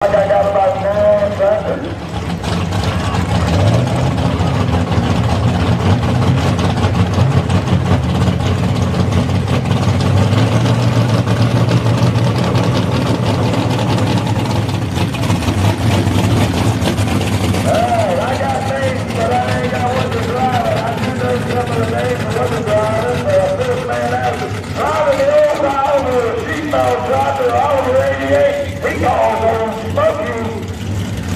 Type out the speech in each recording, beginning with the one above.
I got about 9 tractors. I got names, but I ain't got what to drive it. I do know some of the names of what to drive it. This man out driving the old guy over a sheepdog tractor over 88. He calls on Smoky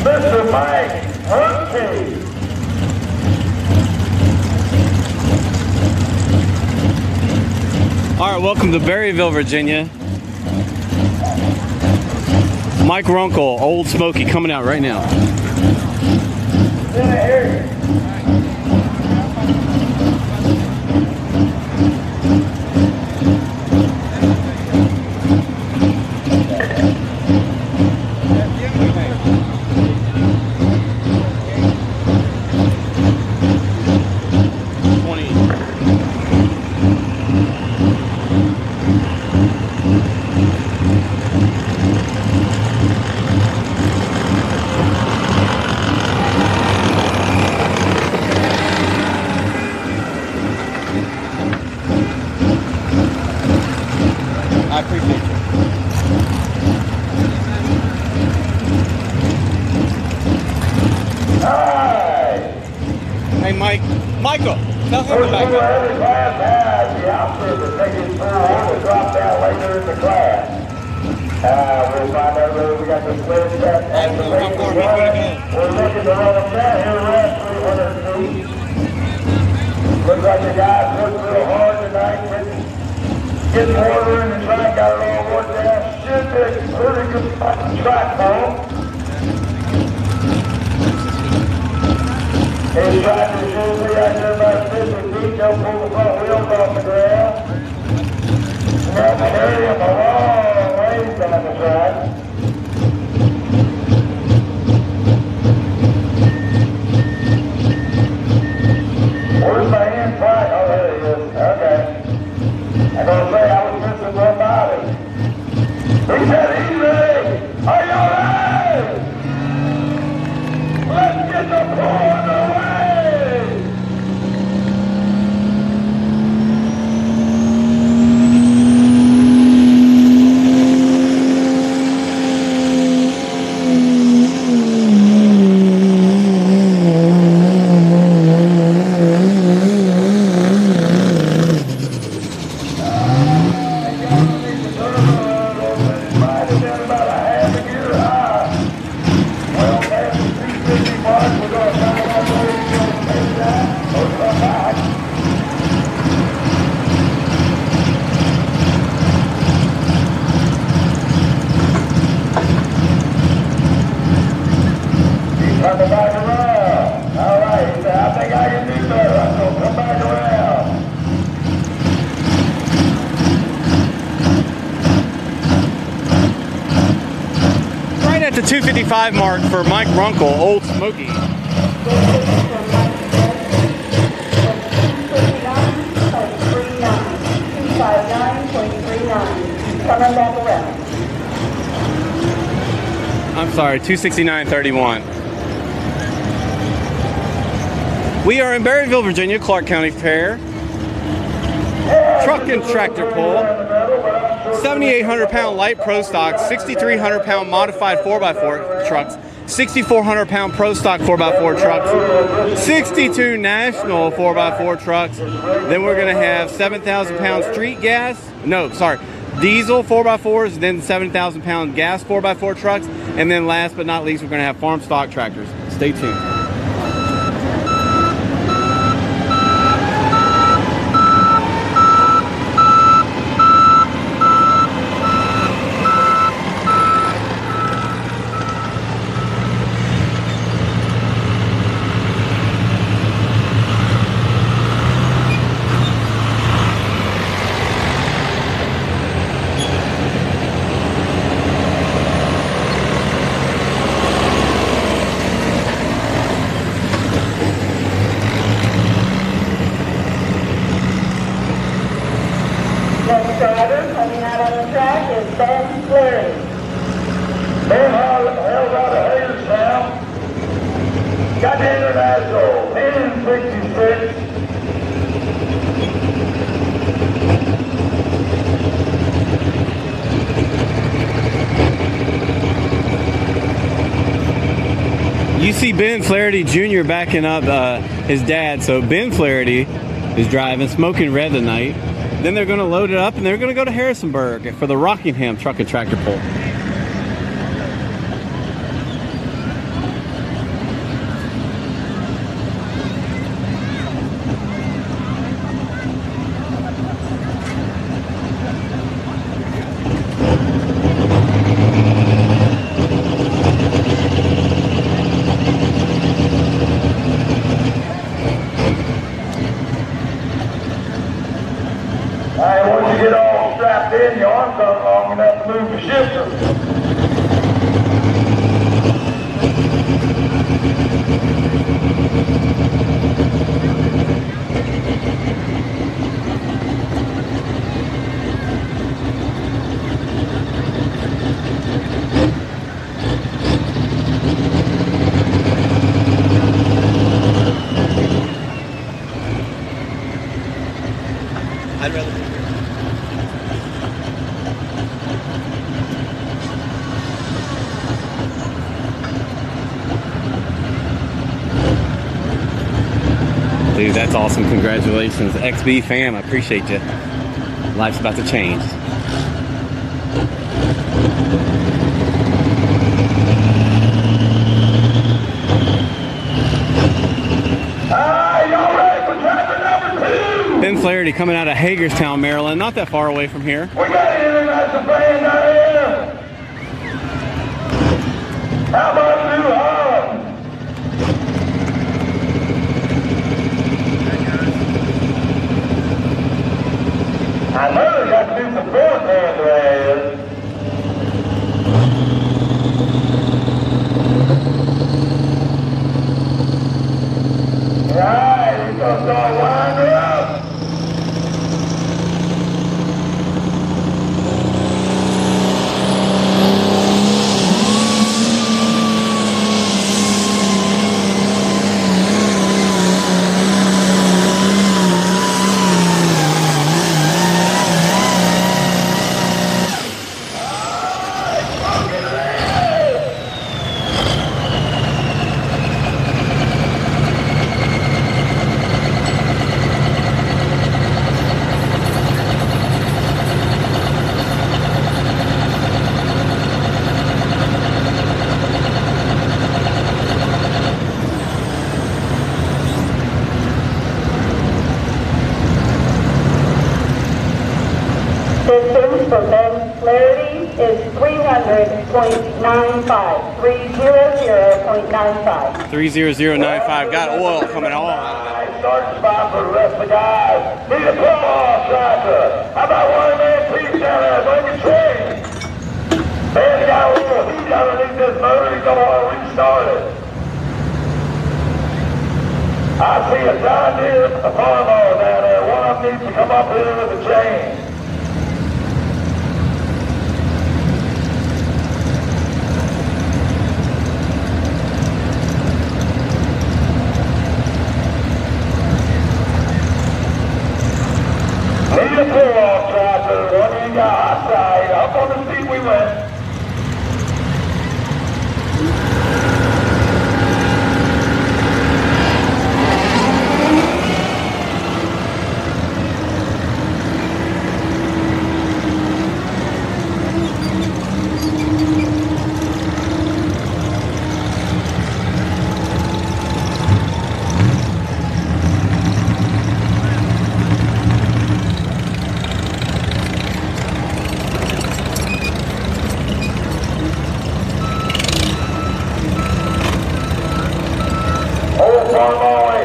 Mr. Mike Hunty. All right, welcome to Berryville, Virginia. Mike Runkle, Old Smoky, coming out right now. In the area. I appreciate you. Hi. Hey, Michael, tell him about Every that. class has the officer to take his forward to drop down later in the class. We'll find out whether we got the split set and the rate we're running. We're looking to run them down here around 300 feet. Looks like the guys worked real hard tonight. Getting water in the track, got it all worked out. Should be a pretty good track home. His tractor should be out there about 50 feet. Don't pull the front wheels off the ground. Now the area a long ways down the track. Where's my end track? Oh, there he is. Okay. I'm going to say I was missing one body. He said, easy! Are you alright? Let's get the pull underway! Coming back around. All right, he said, I think I can do better. I'm going to come back around. Right at the 255 mark for Mike Runkle, Old Smoky. Coming back around. I'm sorry, 269.31. We are in Berryville, Virginia, Clarke County Fair. Truck and tractor pull. 7,800-pound light Pro Stock, 6,300-pound modified 4x4 trucks, 6,400-pound Pro Stock 4x4 trucks, 62 national 4x4 trucks. Then we're going to have 7,000-pound street gas. No, sorry. Diesel 4x4s, then 7,000-pound gas 4x4 trucks, and then last but not least, we're going to have farm stock tractors. Stay tuned. You see Ben Flaherty Jr. backing up his dad. So Ben Flaherty is driving, smoking red tonight. Then they're going to load it up and they're going to go to Harrisonburg for the Rockingham Truck and Tractor Pull. Once you get all strapped in, your arms aren't long enough to move the shifter. I'd rather be here. Dude, that's awesome. Congratulations. XB fam, I appreciate you. Life's about to change. Y'all ready for tractor number 2? Ben Flaherty coming out of Hagerstown, Maryland, not that far away from here. We got an international band out here. How about New Holland? I know they got to do some forecast around. Right, we're gonna start winding up. Distance for Ben Flaherty is 300.95. 300.95. 30095. Got oil coming all out of it. Start spot for the rest of the guys. Need a pull-off tractor. How about one man piece down there? Bring a train. Man's got a little heat underneath this motor. He's going to want to restart it. I see a John Deere farm mower down there. One of them needs to come up here with a chain. Need a pull-off tractor. One of you got hot side. Up on the seat we went.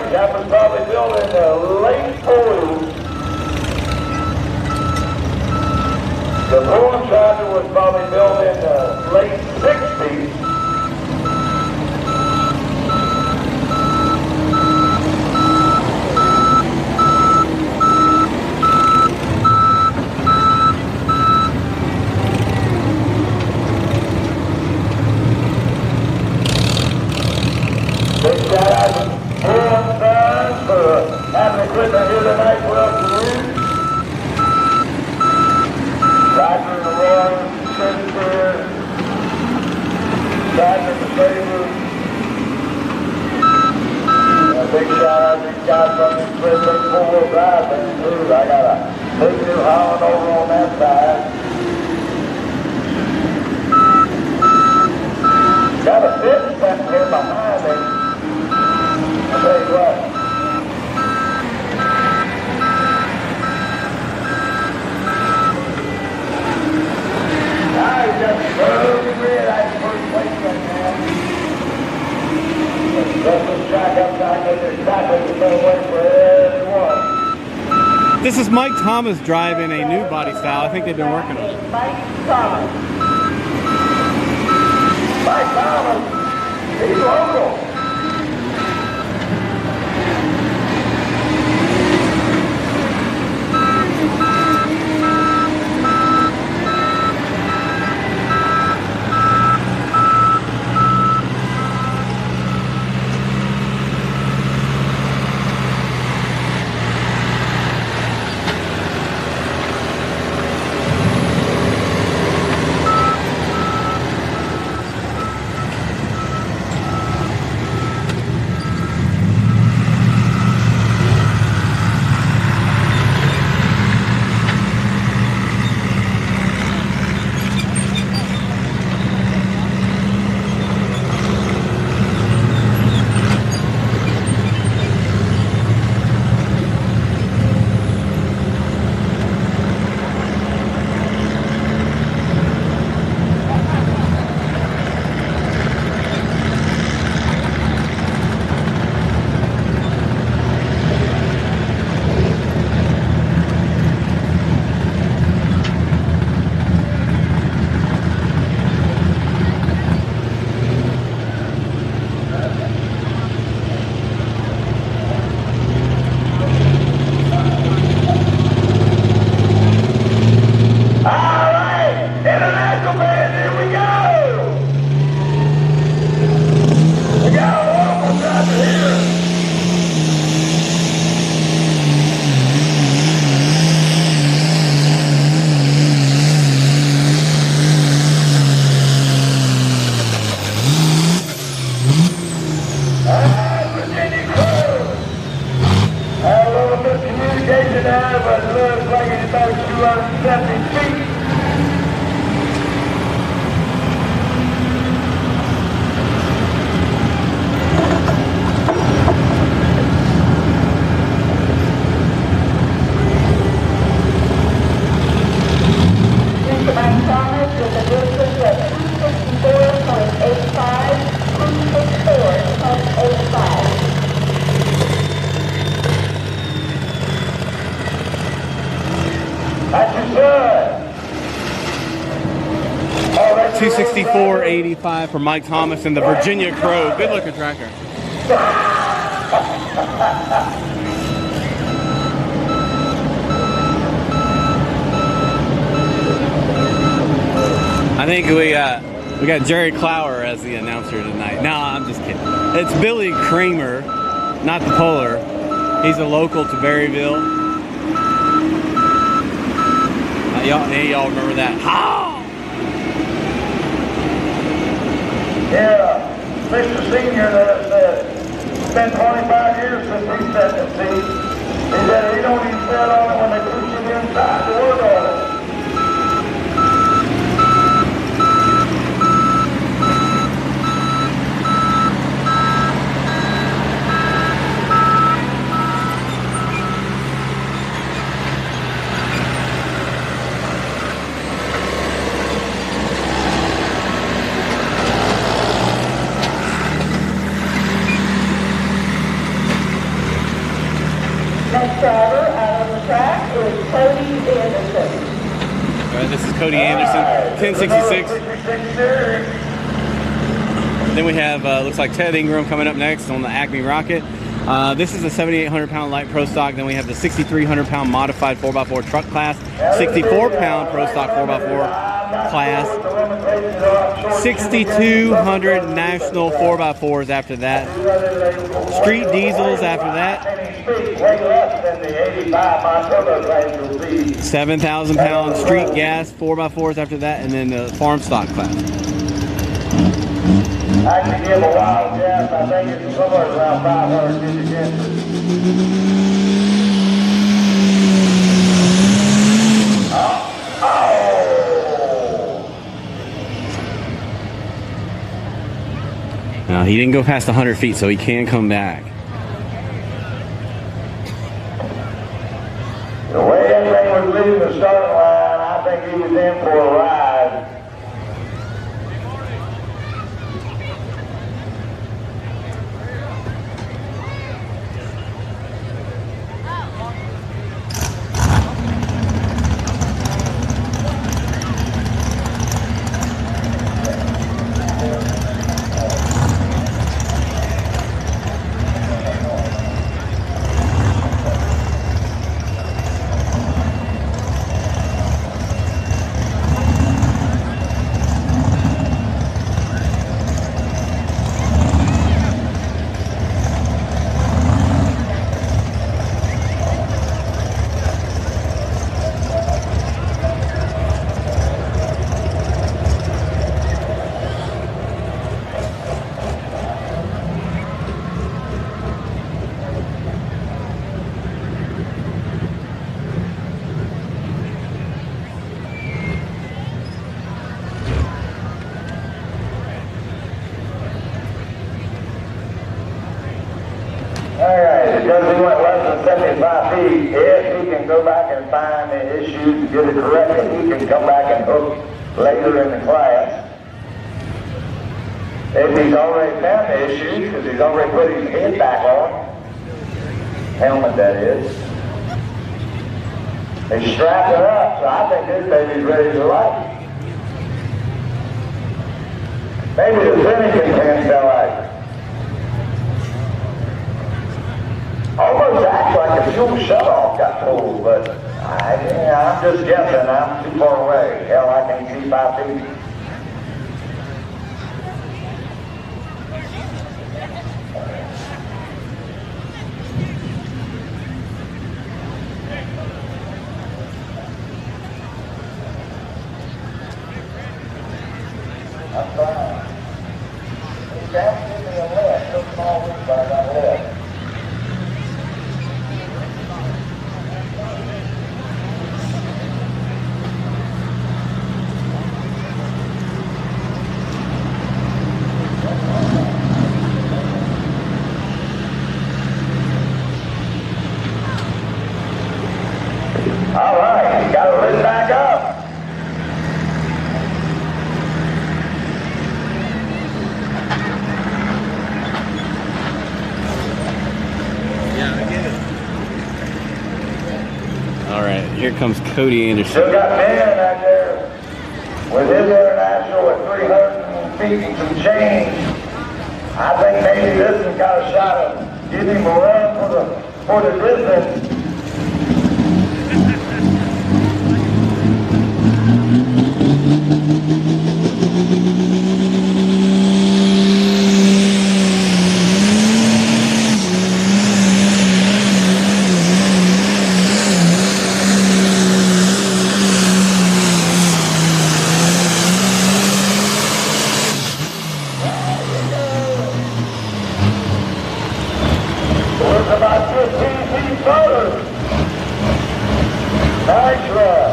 That was probably built in the late 40s. The pulling tractor was probably built in the late 60s. Big shout out to for having equipment here tonight for us to use. Tractor in the road, service here, tractor in the favor. got these guys from this big four-wheel drive thing too. I got a big new Holland over on that side. Got a 50 cent here behind me. I'll tell you what. I just totally red. I first place right now. This is Mike Thomas driving a new body style. I think they've been working on it. Mike Thomas. Mike Thomas. He's local. $264.85 for Mike Thomas and the Virginia Crow. Good looking tractor. I think we got Jerry Clower as the announcer tonight. No, I'm just kidding. It's Billy Kramer, not the Polar. He's a local to Berryville. Y'all remember that? Ha! Yeah, Mr. Senior said it's been 25 years since he set the seat. He said he don't even sit on it when they push it inside to work on it. Next driver out on the track is Cody Anderson. All right, this is Cody Anderson, 1066. Then we have, looks like Ted Ingram coming up next on the Acme Rocket. This is a 7,800-pound light Pro Stock. Then we have the 6,300-pound modified 4x4 truck class, 64-pound Pro Stock 4x4 class, 6,200 national 4x4s after that, street diesels after that, 7,000-pound street gas 4x4s after that, and then the farm stock class. actually give a wild guess. I think it's somewhere around 550 inches. Now, he didn't go past 100 feet, so he can come back. The way that thing was leaving the starting line, I think he was in for a ride. Alright, because he went less than 75 feet, if he can go back and find the issues to get it corrected, he can come back and hook later in the class. If he's already found the issues, because he's already put his head back on, helmet that is, he's strapped it up, so I think this baby's ready to light. Maybe the finishing pin fell out. Almost acts like a fuel shut-off got pulled, but I'm just guessing. I'm too far away. Hell, I can't see 5 feet. I'm fine. He's asking me a lift. So small week, but I got a lift. All right, got to lift back up. Yeah, I get it. All right, here comes Cody Anderson. Still got Ben out there with his international at 300 feet and some change. I think maybe this has got a shot of giving him a run for the distance. It's about 15 feet further. Nice run.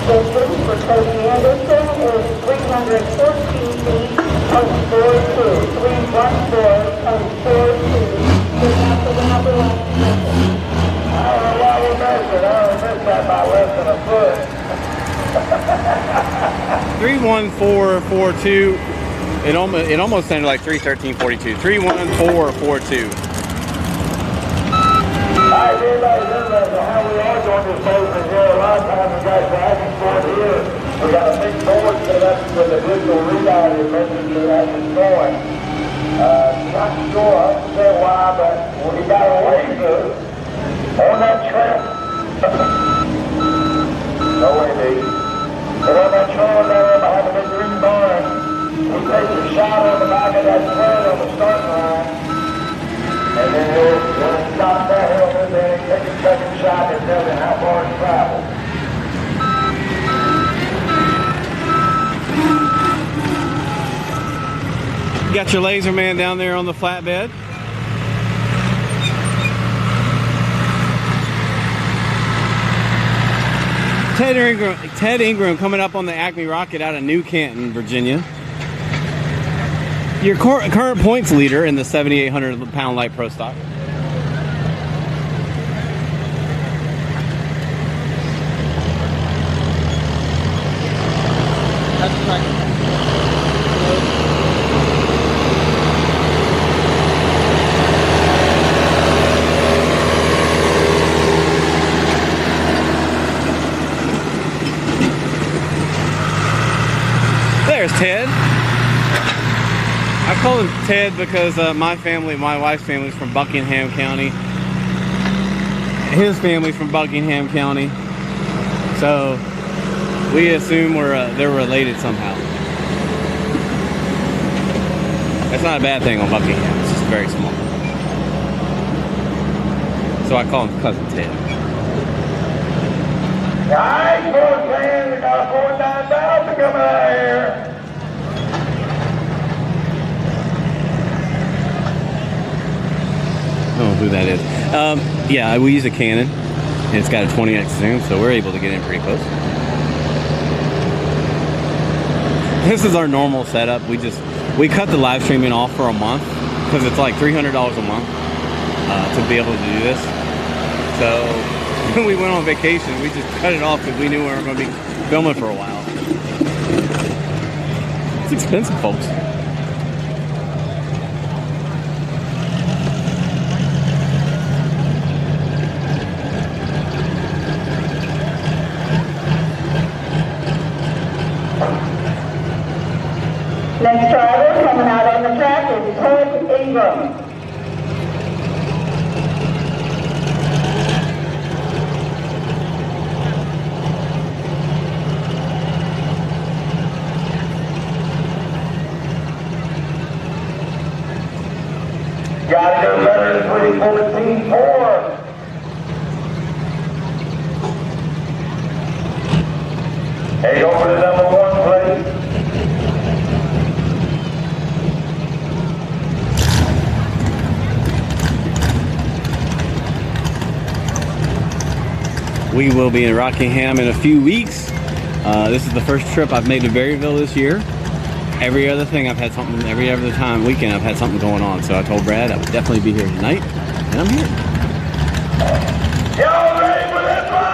The speed for Cody Anderson is 314 feet, 0.42. 314.42. Just after the number one. I don't know why we missed it. I only missed that by less than a foot. 31442. It almost sounded like 31342. 31442. Alright, everybody, interested in how we are doing this posting here. A lot of times we got bagging board here. We got a big board set up with a digital readout that mentions that as it's going. Not sure, I understand why, but we got a laser on that trail. No way, dude. But on that trail there behind the big green barn, we take a shot on the back of that trail on the starting line. And then we'll stop that hill and then take a second shot that tells you how far it's traveled. You got your laser man down there on the flatbed. Ted Ingram coming up on the Acme Rocket out of New Canton, Virginia. Your current points leader in the 7,800 pound light pro stock. There's Ted. I call him Ted because my wife's family is from Buckingham County. His family's from Buckingham County. So we assume they're related somehow. That's not a bad thing on Buckingham. It's just very small. So I call him Cousin Ted. Alright, boys, man, we got 49,000 coming out of here. I don't know who that is. Yeah, we use a Canon, and it's got a 20x zoom, so we're able to get in pretty close. This is our normal setup. We cut the live streaming off for a month because it's like $300 a month to be able to do this. So when we went on vacation, we just cut it off because we knew we weren't going to be filming for a while. It's expensive, folks. Next driver coming out on the track is Ted Ingram. Gotta do better than 314.4. Hey, go for the number 1, please. We will be in Rockingham in a few weeks. This is the first trip I've made to Berryville this year. Every other thing I've had something, every other weekend I've had something going on. So I told Brad I would definitely be here tonight, and I'm here. Y'all ready for this one?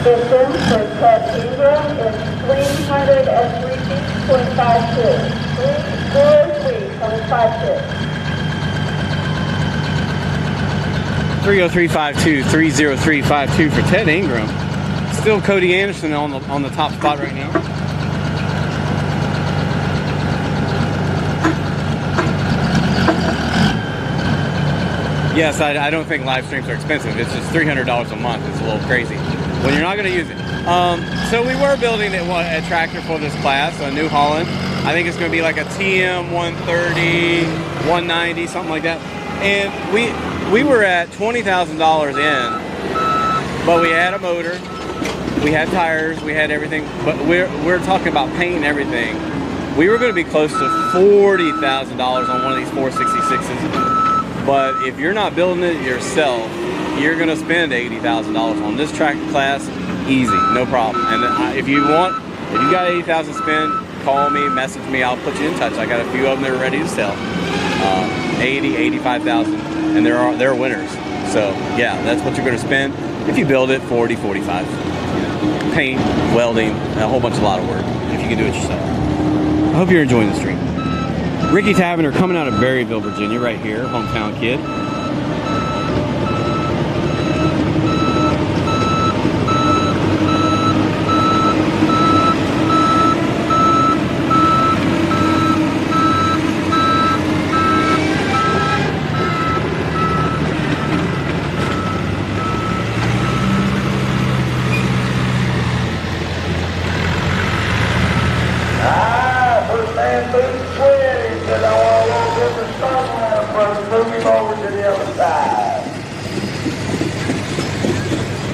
Distance for Ted Ingram is 303.52. 303.52. 303.52 for Ted Ingram. Still Cody Anderson on the top spot right now. Yes, I don't think live streams are expensive. It's just $300 a month. It's a little crazy when you're not going to use it. So we were building a tractor for this class, a New Holland. I think it's going to be like a TM 130, 190, something like that. And we were at $20,000 in, but we had a motor, we had tires, we had everything. But we're talking about paint and everything. We were going to be close to $40,000 on one of these 466s. But if you're not building it yourself, you're going to spend $80,000 on this tractor class, easy, no problem. And if you got $80,000 to spend, call me, message me, I'll put you in touch. I got a few of them that are ready to sell. 80, 85,000, and they're winners. So yeah, that's what you're going to spend if you build it. 40, 45. Paint, welding, a whole bunch, a lot of work if you can do it yourself. I hope you're enjoying the stream. Ricky Tavener coming out of Berryville, Virginia, right here, hometown kid.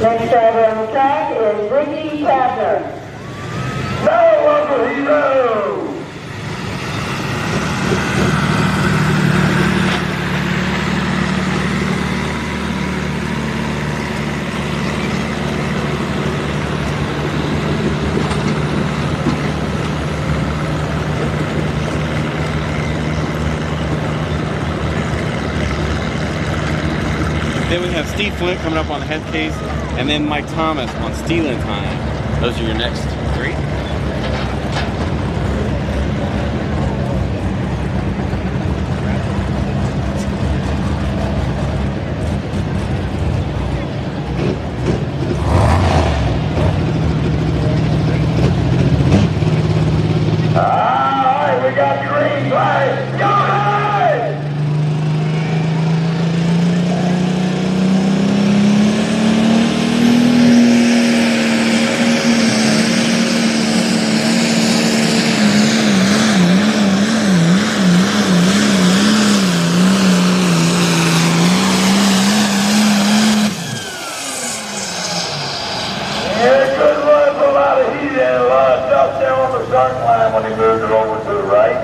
Next driver on the track is Ricky Tavener. No longer hero! Then we have Steve Flint coming up on the head case, and then Mike Thomas on stealing time. Those are your next three. Alright, we got green flag. Go ahead! When he moved it over to the right.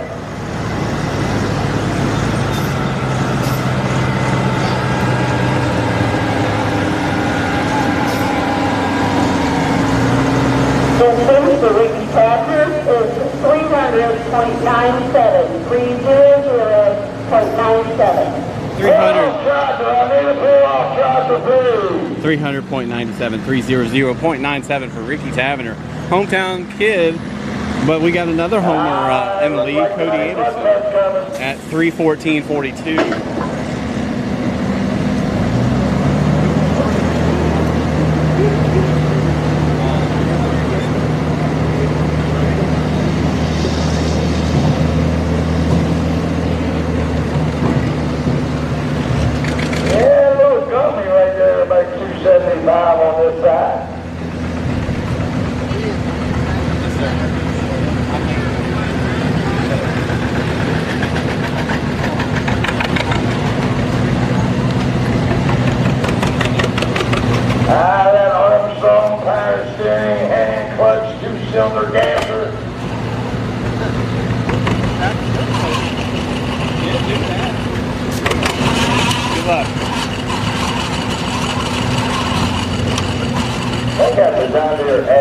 Distance for Ricky Tavener is 300.97. 300.97. 300.97, 300.97 for Ricky Tavener, hometown kid. But we got another homer in the lead, Cody Anderson, at 314.42. Yeah, a little gummy right there, about 275 on this side. That Armstrong power steering, hand clutch, two-cylinder damper. Good luck. They got the down here A.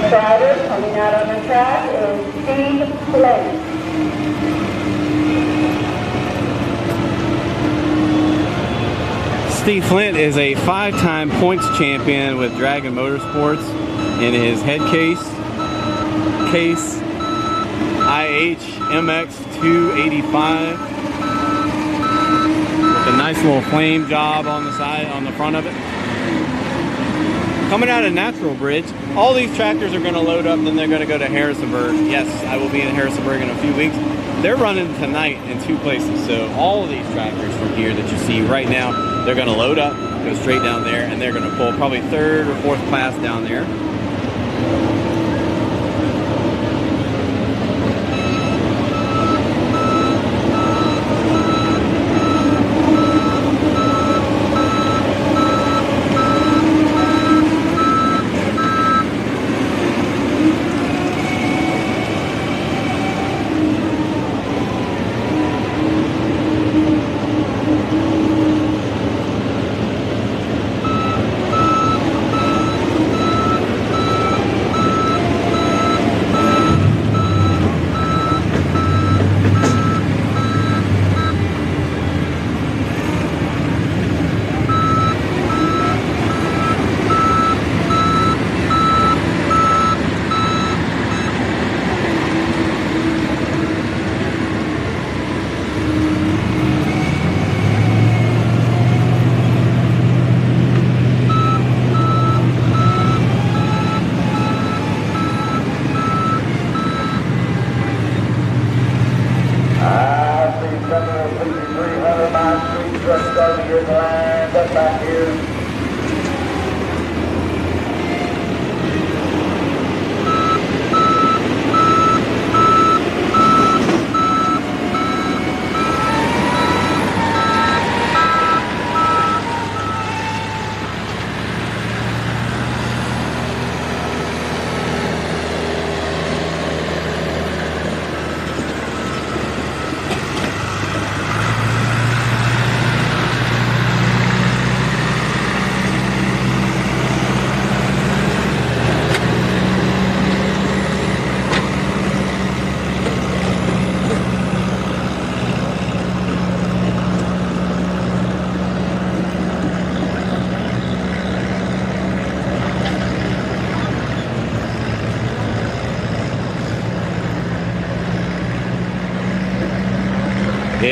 Driver coming out on the track is Steve Flint. Steve Flint is a 5-time points champion with Dragon Motorsports in his head case IH MX 285 with a nice little flame job on the side, on the front of it. Coming out of Natural Bridge, all these tractors are going to load up, then they're going to go to Harrisonburg. Yes, I will be in Harrisonburg in a few weeks. They're running tonight in 2 places, so all of these tractors from here that you see right now, they're going to load up, go straight down there, and they're going to pull probably 3rd or 4th class down there.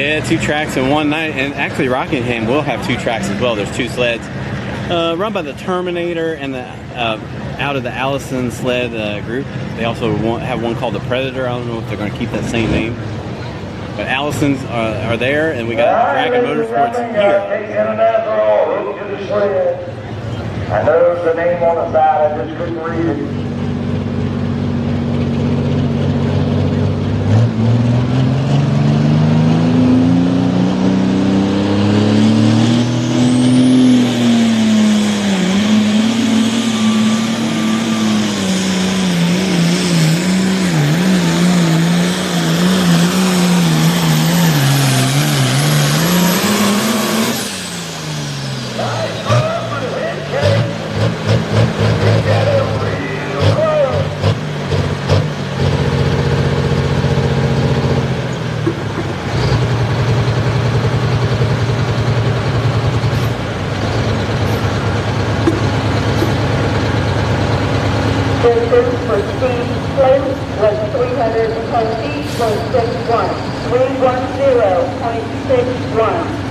Yeah, 2 tracks in one night. And actually Rockingham will have 2 tracks as well. There's 2 sleds. Run by the Terminator and the out of the Allison sled group. They also have one called the Predator. I don't know if they're going to keep that same name. But Allison's are there, and we got Dragon Motorsports here. I know the name on the side, I just couldn't read it.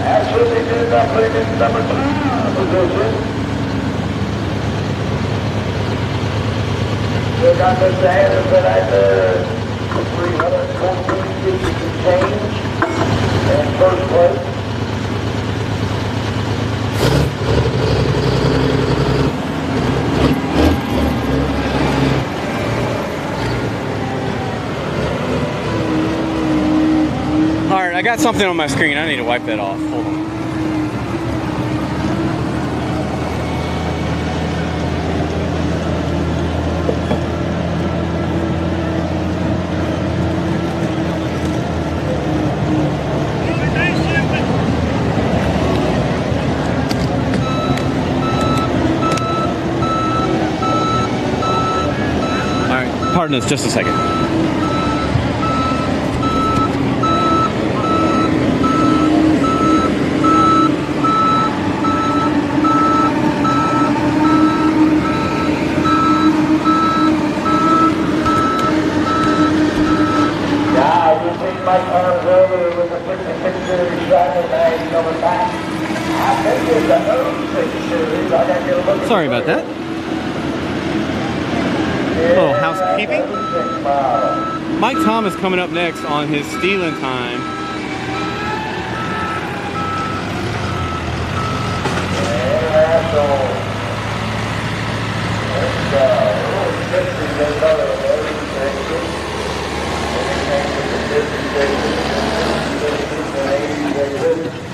Actually, they did not put it in number 2 position. They got Mr. Anderson at the 314 change in first place. Alright, I got something on my screen. I need to wipe that off. Hold on. Alright, pardon us just a second. Sorry about that. A little housekeeping. Mike Thomas coming up next on his Stealing Time.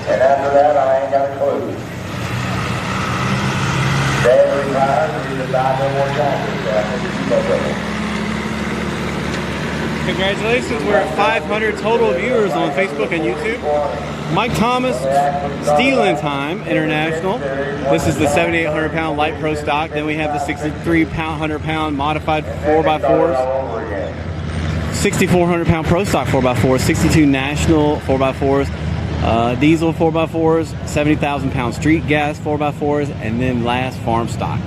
And after that, I ain't got a clue. Dad retired, we decided no more taxes, so I think it's stuck with it. Congratulations, we're at 500 total viewers on Facebook and YouTube. Mike Thomas, Stealing Time International. This is the 7,800 pound light pro stock. Then we have the 6,300 pound modified 4x4s. 6,400 pound pro stock 4x4s. 62 national 4x4s. Diesel 4x4s, 70,000 pound street gas 4x4s, and then last farm stock.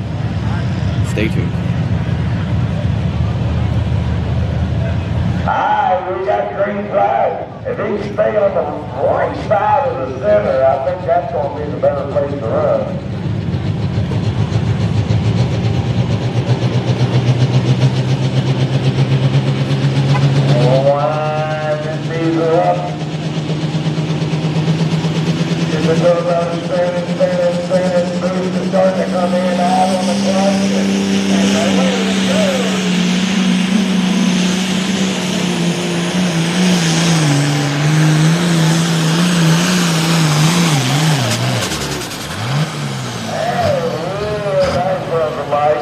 Stay tuned. Alright, we got green flag. If he can stay on the right side of the center, I think that's going to be the better place to run. Wind this diesel up. The turbo spinning, boost is starting to come in and out on the clutch, and away we go. Oh, nice rubber light.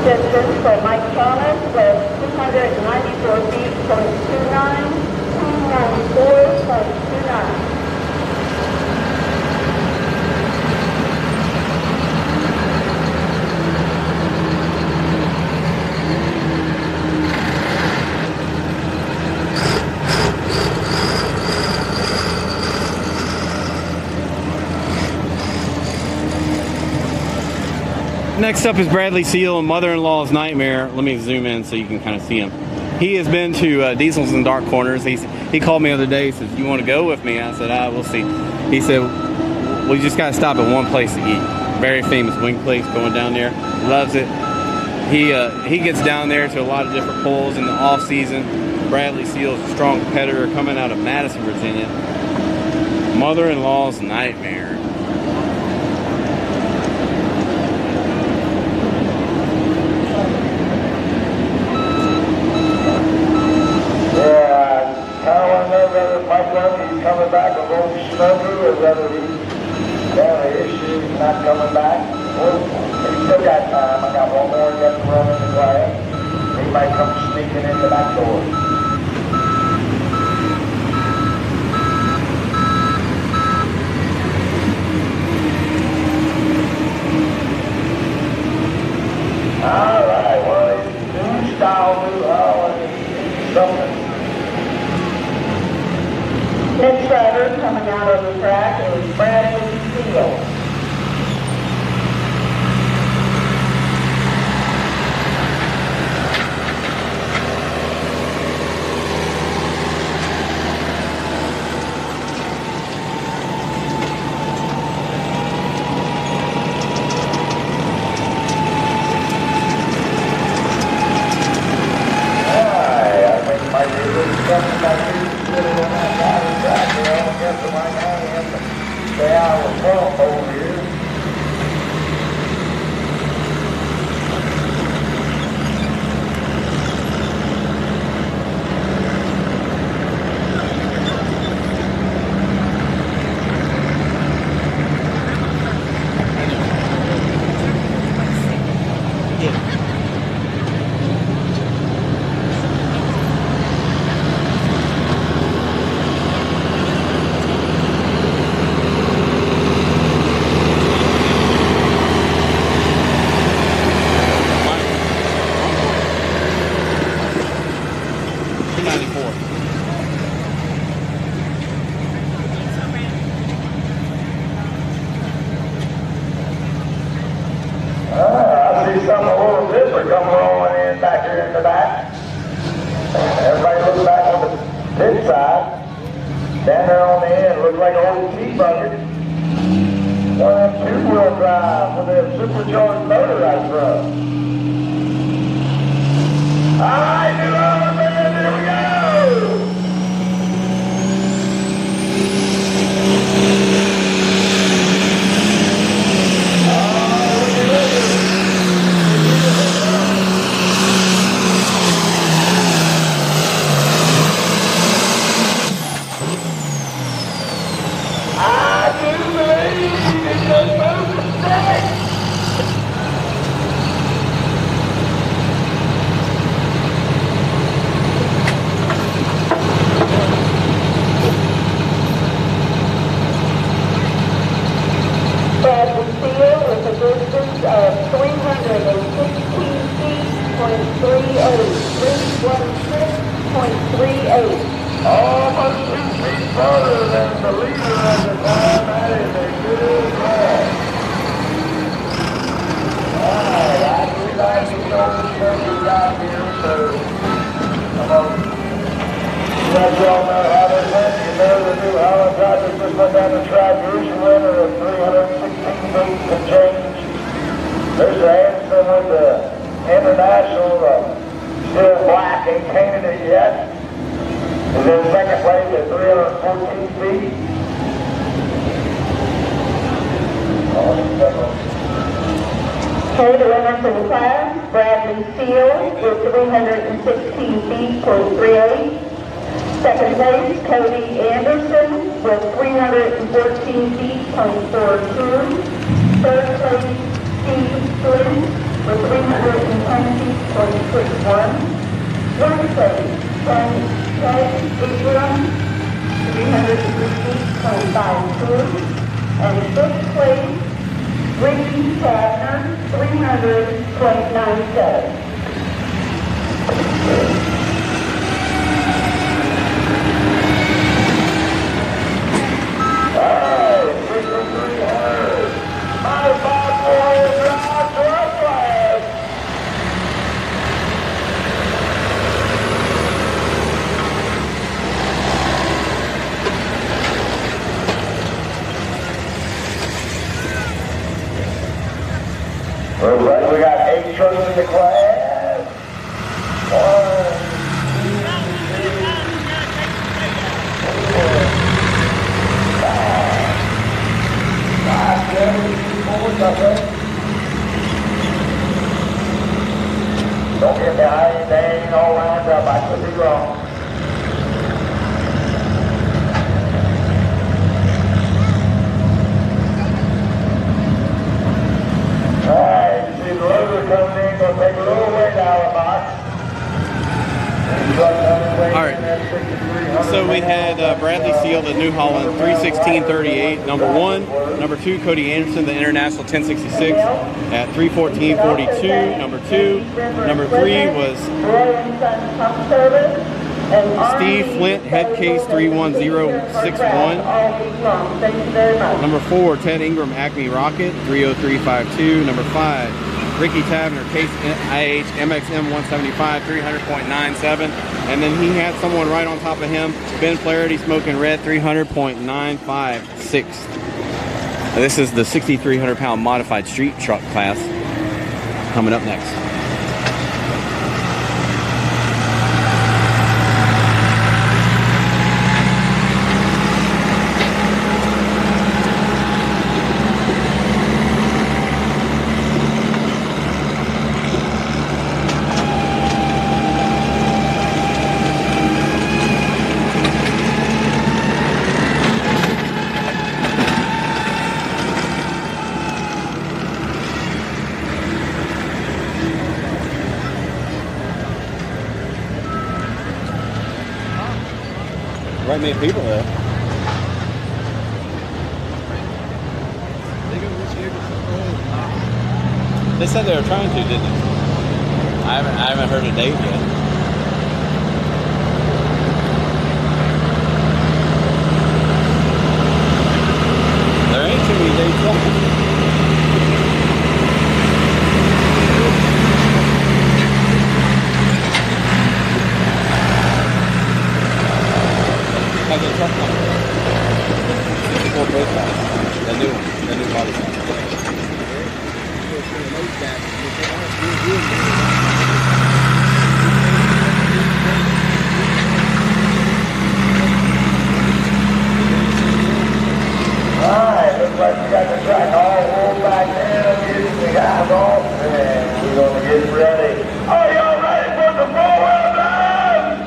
Distance for Mike Thomas was 294 feet, 0.29, 294.29. Next up is Bradley Seal and Mother-in-Law's Nightmare. Let me zoom in so you can kind of see him. He has been to Diesels and Dark Corners. He called me the other day. He says, "You want to go with me?" I said, "We'll see." He said, "We just got to stop at one place to eat. Very famous wing place going down there. Loves it." He gets down there to a lot of different pulls in the off season. Bradley Seal is a strong competitor coming out of Madison, Virginia. Mother-in-Law's Nightmare. Coming back a little snugger, or whether he's down the issue, he's not coming back. Well, he's still got time. I got one more yet to run in the glass. He might come sneaking in the back door. All right, well, it's new style, something. Next driver coming out of the track is Bradley Seal. Okay, the winner for the class, Bradley Seal with 316 feet, .38. Second place, Cody Anderson with 314 feet, .42. Third place, Steve Flynn with 310 feet, .61. Fourth place, Ted Ingram, 303 feet, .52. And fifth place, Ricky Chapter, 300.97. All right, 6,300. My 5-4 drive truck. Looks like we got 8 trucks in the class. 1, 2, 3, 4, 5, 7, 4, okay. Don't get behind, they ain't all lined up. I could be wrong. Alright, you see the loader coming in, gonna take a little weight out of the box. Alright, so we had Bradley Seal, the New Holland 316.38, number 1. Number 2, Cody Anderson, the International 1066 at 314.42, number 2. Number 3 was Steve Flint, head case 31061. Number 4, Ted Ingram, Acme Rocket 30352. Number 5, Ricky Tavener, case IH MXM 175 300.97. And then he had someone right on top of him, Ben Flaherty, smoking red 300.956. This is the 6,300 pound modified street truck class coming up next. Right many people there. They said they were trying to, didn't they? I haven't heard a date yet. There ain't too many dates left. How's the truck number? 64 Pro Stock. The new one. The new body shop. Alright, looks like we got the track all rolled back in, getting the guys off, and we're gonna get ready. Are y'all ready for the four-wheel drive?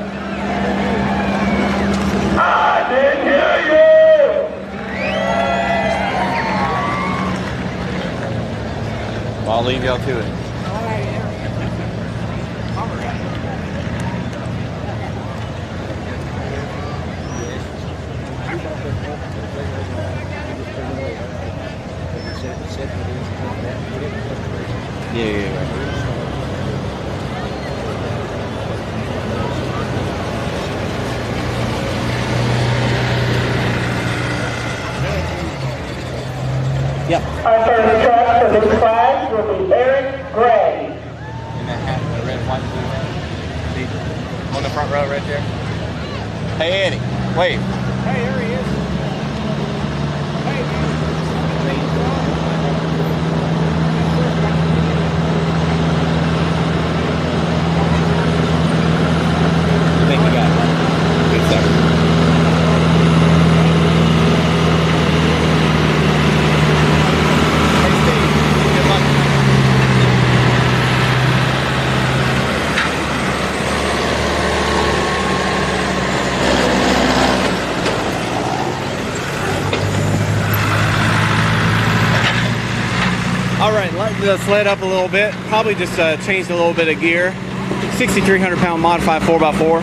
I didn't hear you! Well, I'll leave y'all to it. Yeah. Yep. Our first truck for this class will be Eric Gray. In that hat, the red, white, blue. See? On the front row right there. Hey, Eddie. Wave. Hey, there he is. Hey, I think you got it. Good stuff. Hey, Steve. Good luck. All right, lighten the sled up a little bit. Probably just changed a little bit of gear. 6,300 pound modified 4x4.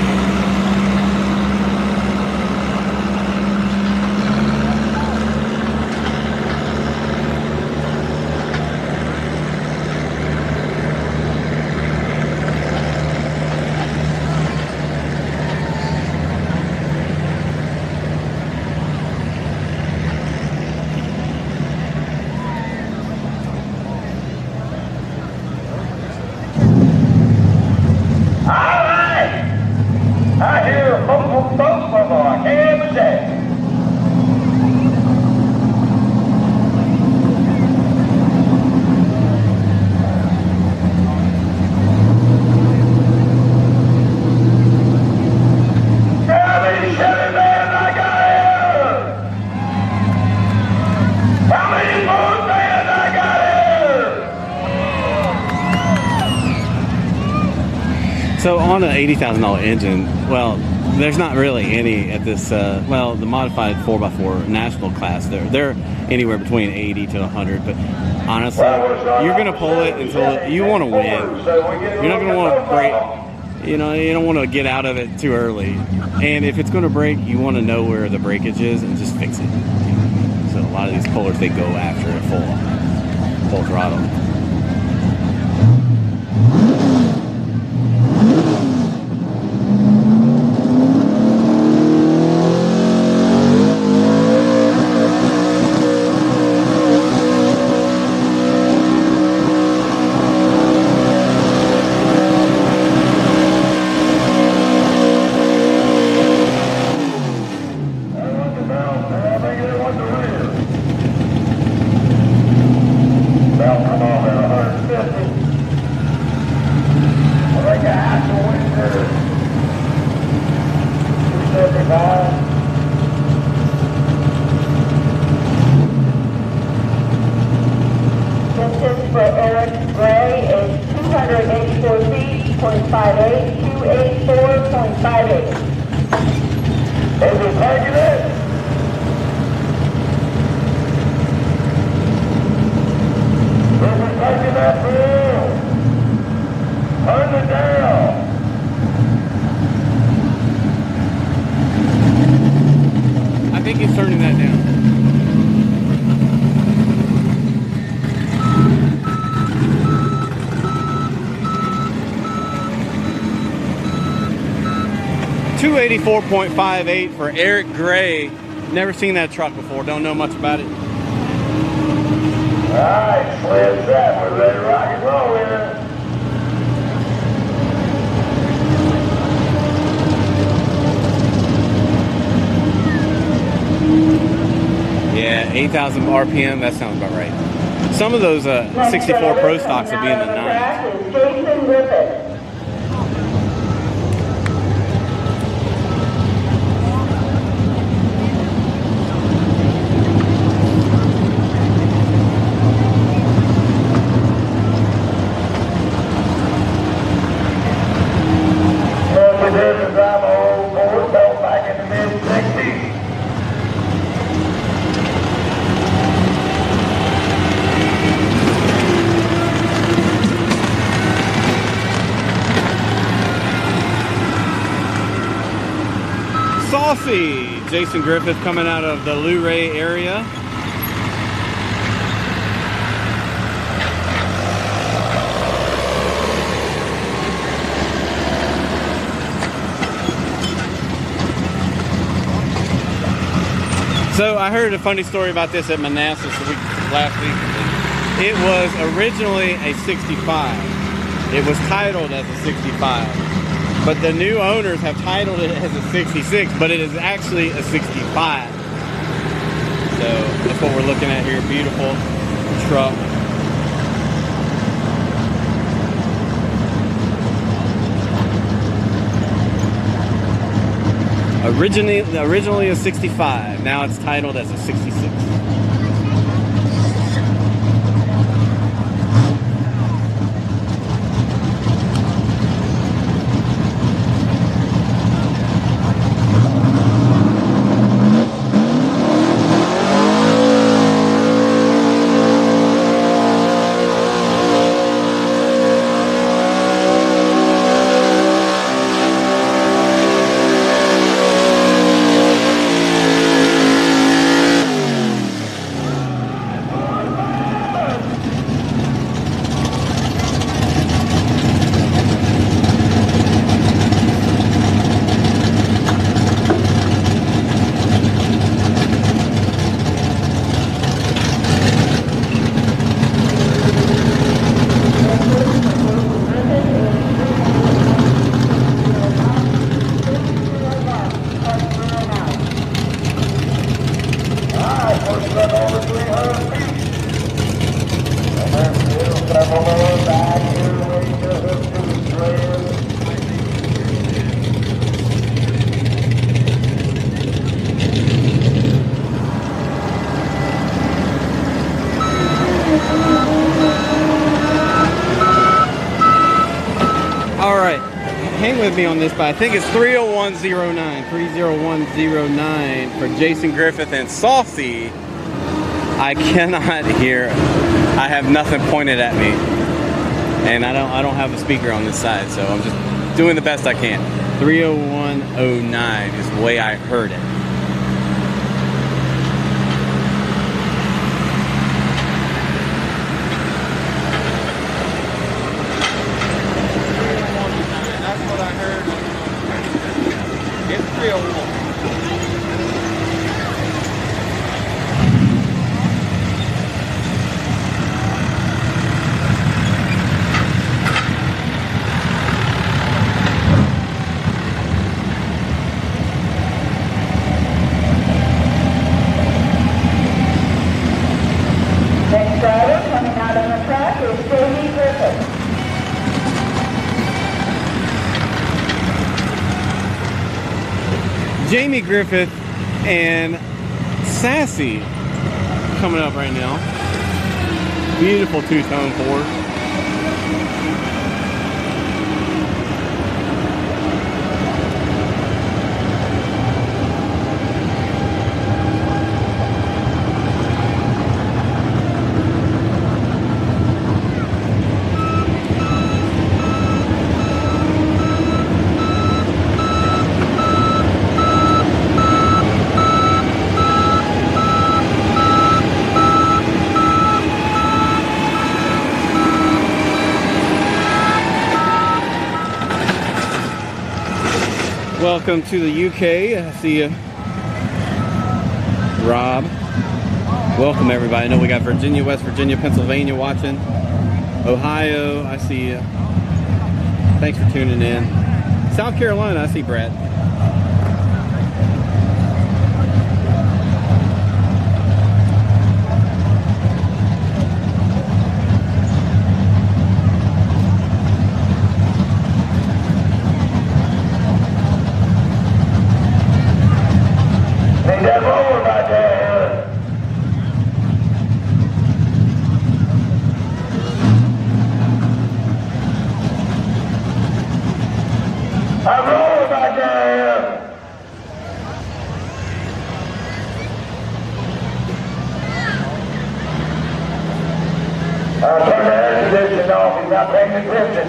So on an $80,000 engine, well, there's not really any at this. Well, the modified 4x4 national class, they're anywhere between 80 to 100. But honestly, you're gonna pull it until you want to win. You're not gonna want to break. You know, you don't want to get out of it too early. And if it's gonna break, you want to know where the breakage is and just fix it. So a lot of these pullers, they go after it full throttle. Distance for Eric Gray is 284 feet, 0.58, 284.58. Is it taking it? Is it taking that bill? Turn it down. I think he's turning that down. $284.58 for Eric Gray. Never seen that truck before. Don't know much about it. All right, sled set. We're ready to rock and roll here. Yeah, 8,000 RPM. That sounds about right. Some of those 64 Pro stocks will be in the 9s. Jason Griffith. Saucy Jason Griffith coming out of the Luray area. So I heard a funny story about this at Manassas last week. It was originally a 65. It was titled as a 65. But the new owners have titled it as a 66, but it is actually a 65. So that's what we're looking at here. Beautiful truck. Originally a 65, now it's titled as a 66. hang with me on this, but I think it's 30109. 30109 for Jason Griffith and Saucy. I cannot hear. I have nothing pointed at me, and I don't have a speaker on this side, so I'm just doing the best I can. 30109 is the way I heard it. That's what I heard. It's 301. Jamie Griffith and Sassy coming up right now. Beautiful two-tone Ford. Welcome to the UK. I see you, Rob. Welcome everybody. I know we got Virginia, West Virginia, Pennsylvania watching. Ohio, I see you. Thanks for tuning in. South Carolina, I see Brett. Turn the air conditioning off, he's not paying attention.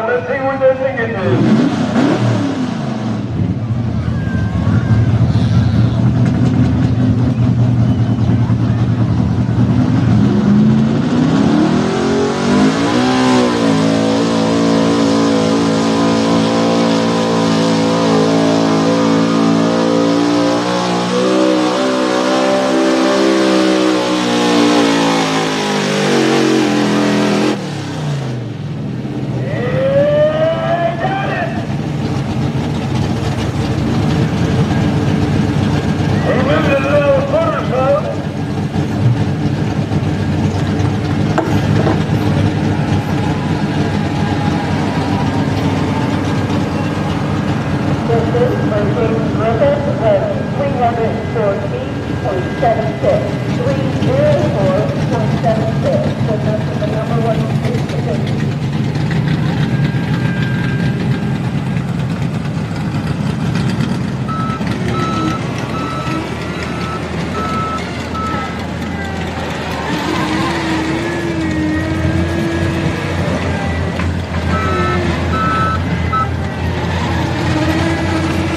Let's see what this thing is. Jamie Griffith with 304 feet, 0.76. 304.76. Good enough for the number one position.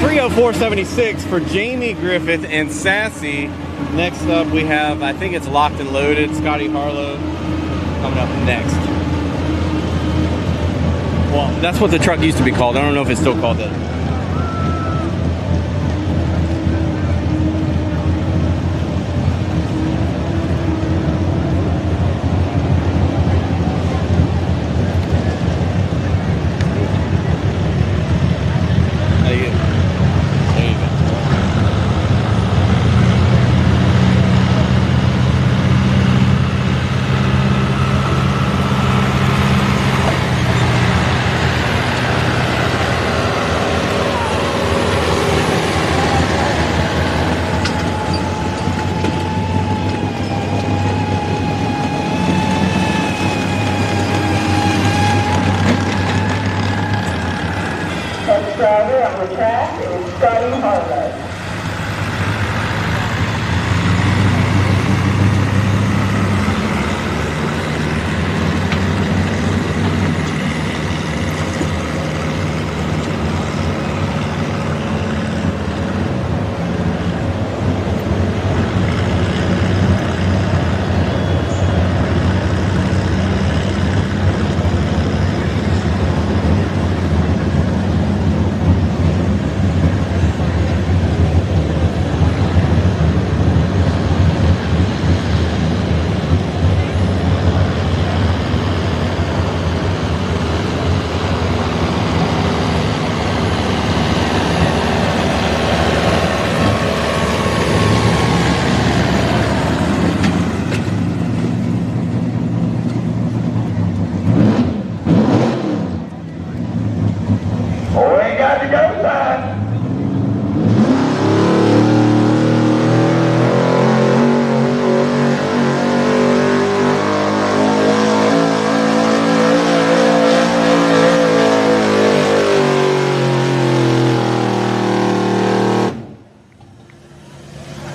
304.76 for Jamie Griffith and Sassy. Next up we have, I think it's Locked and Loaded, Scotty Harlow coming up next. Well, that's what the truck used to be called. I don't know if it's still called that. Driver on the track is Scotty Harlow.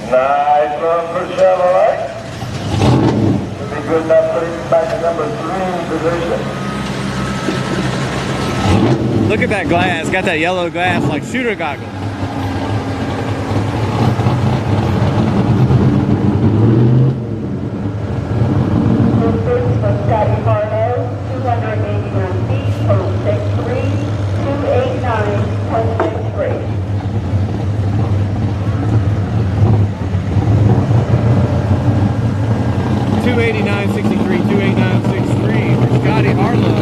Nice run for Chevrolet. Should be good enough to put him back to number 3 position. Look at that glass. Got that yellow glass like shooter goggles. Distance for Scotty Harlow, 289 feet, 0.63, 289.63. 289.63, 289.63 for Scotty Harlow.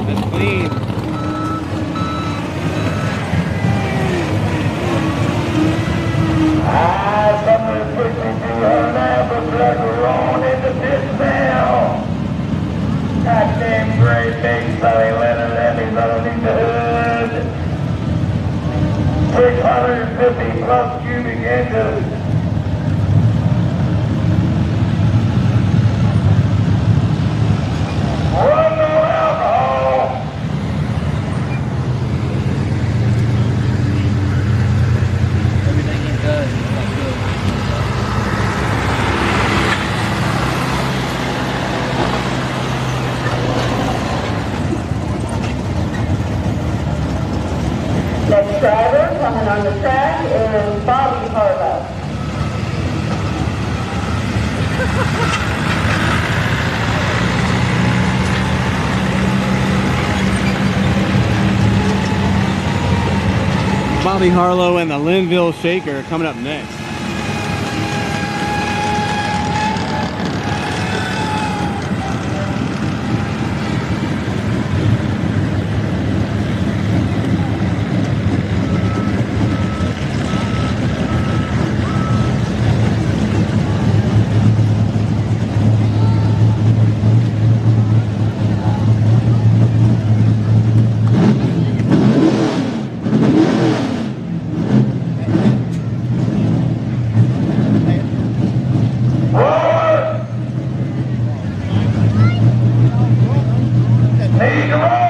That's clean. Somewhere 6200 apple trucker on in the pit now. Goddamn great big sunny linen Emmys underneath the hood. 650 plus cubic inches. Run no alcohol. Everything he does is like good. Next driver coming on the track is Bobby Harlow. Bobby Harlow and the Linville Shaker coming up next. Need to roll.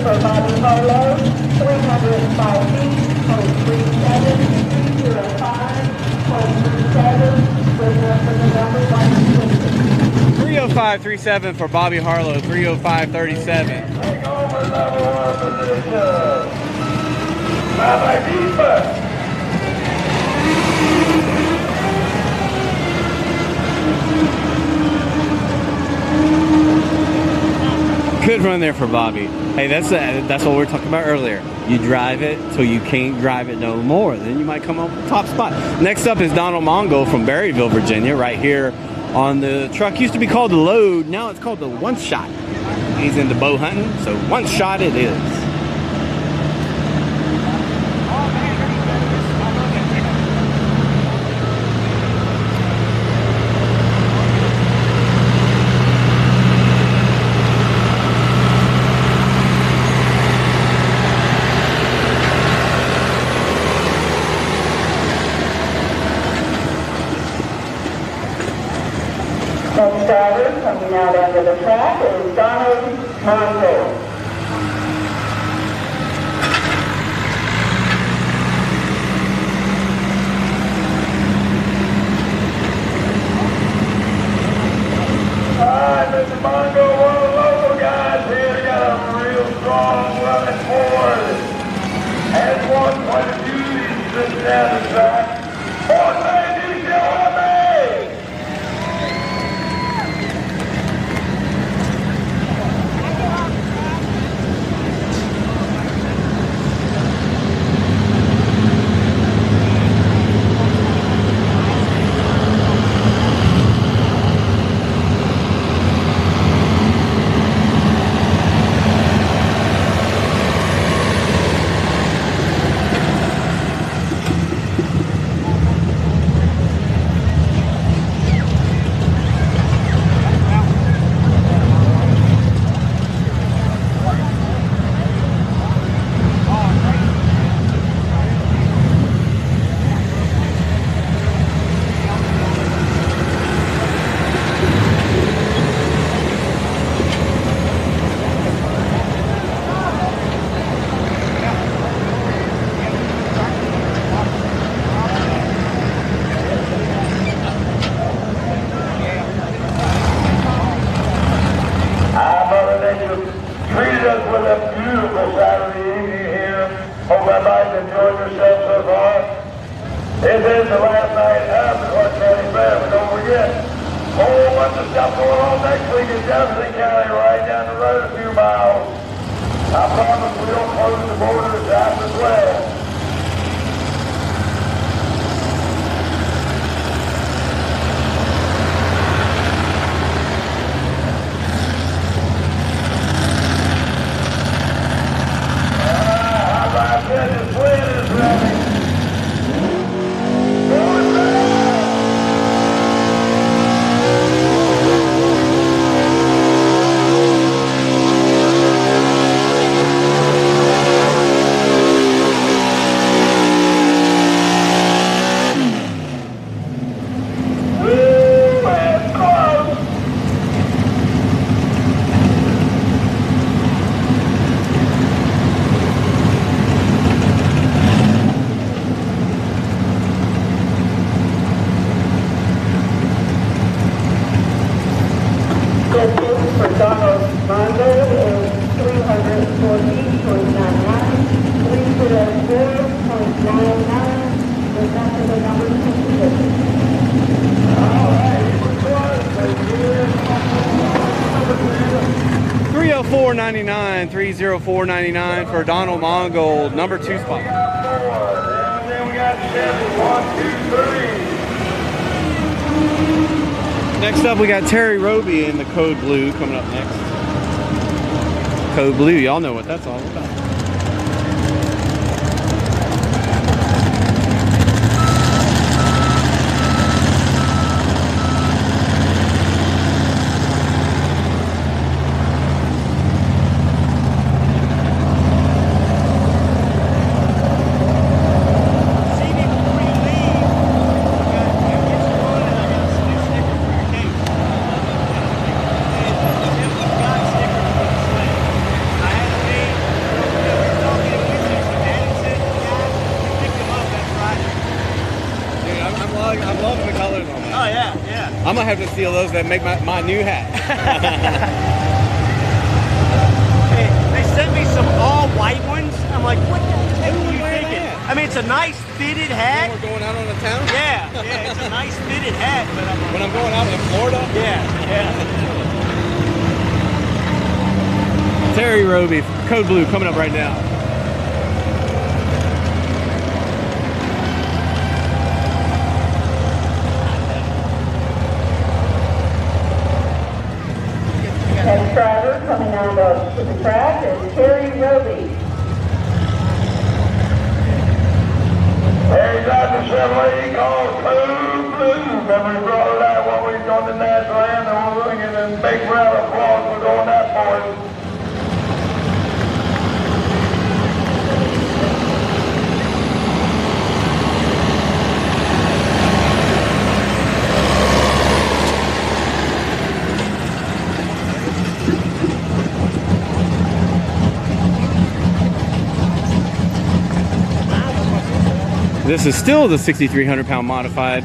for Bobby Polo, 305 feet, code 37305, code 37, with the number 160. 30537 for Bobby Harlow, 30537. Take over number one position. Bye-bye, defense. Good run there for Bobby. Hey, that's what we were talking about earlier. You drive it till you can't drive it no more. Then you might come up with the top spot. Next up is Donald Mongo from Berryville, Virginia, right here on the truck. Used to be called the Load. Now it's called the One Shot. He's into bow hunting, so One Shot it is. Next driver coming out onto the track is Donald Mongo. Alright, Mr. Mongo, one of the local guys here. He got a real strong running forward. Has one quite a few sitting down the track. One man detail on me! Treated us with a beautiful Saturday evening here. Hope everybody's enjoyed yourself so far. This is the last night of the Clarke County Fair, but don't forget, a whole bunch of stuff going on next week in Jefferson County, right down the road a few miles. I promise we don't close the borders out as well. 309-304-99 for Donald Mongold, number 2 spot. And then we got Chevy 1, 2, 3. Next up, we got Terry Roby in the Code Blue coming up next. Code Blue, y'all know what that's all about. I'm loving the colors on that. Oh yeah, yeah. I'm gonna have to steal those that make my new hat. Hey, they sent me some all white ones. I'm like, what the heck are you thinking? I mean, it's a nice fitted hat. When we're going out on the town? Yeah, yeah, it's a nice fitted hat. But I'm like, When I'm going out in Florida? yeah, yeah. Terry Roby, Code Blue, coming up right now. Next driver coming out to the track is Terry Roby. Hey, Dr. Chevrolet called Code Blue. Remember we brought it out when we was on the national anthem. We're looking at a big round of applause for doing that for us. This is still the 6,300 pound modified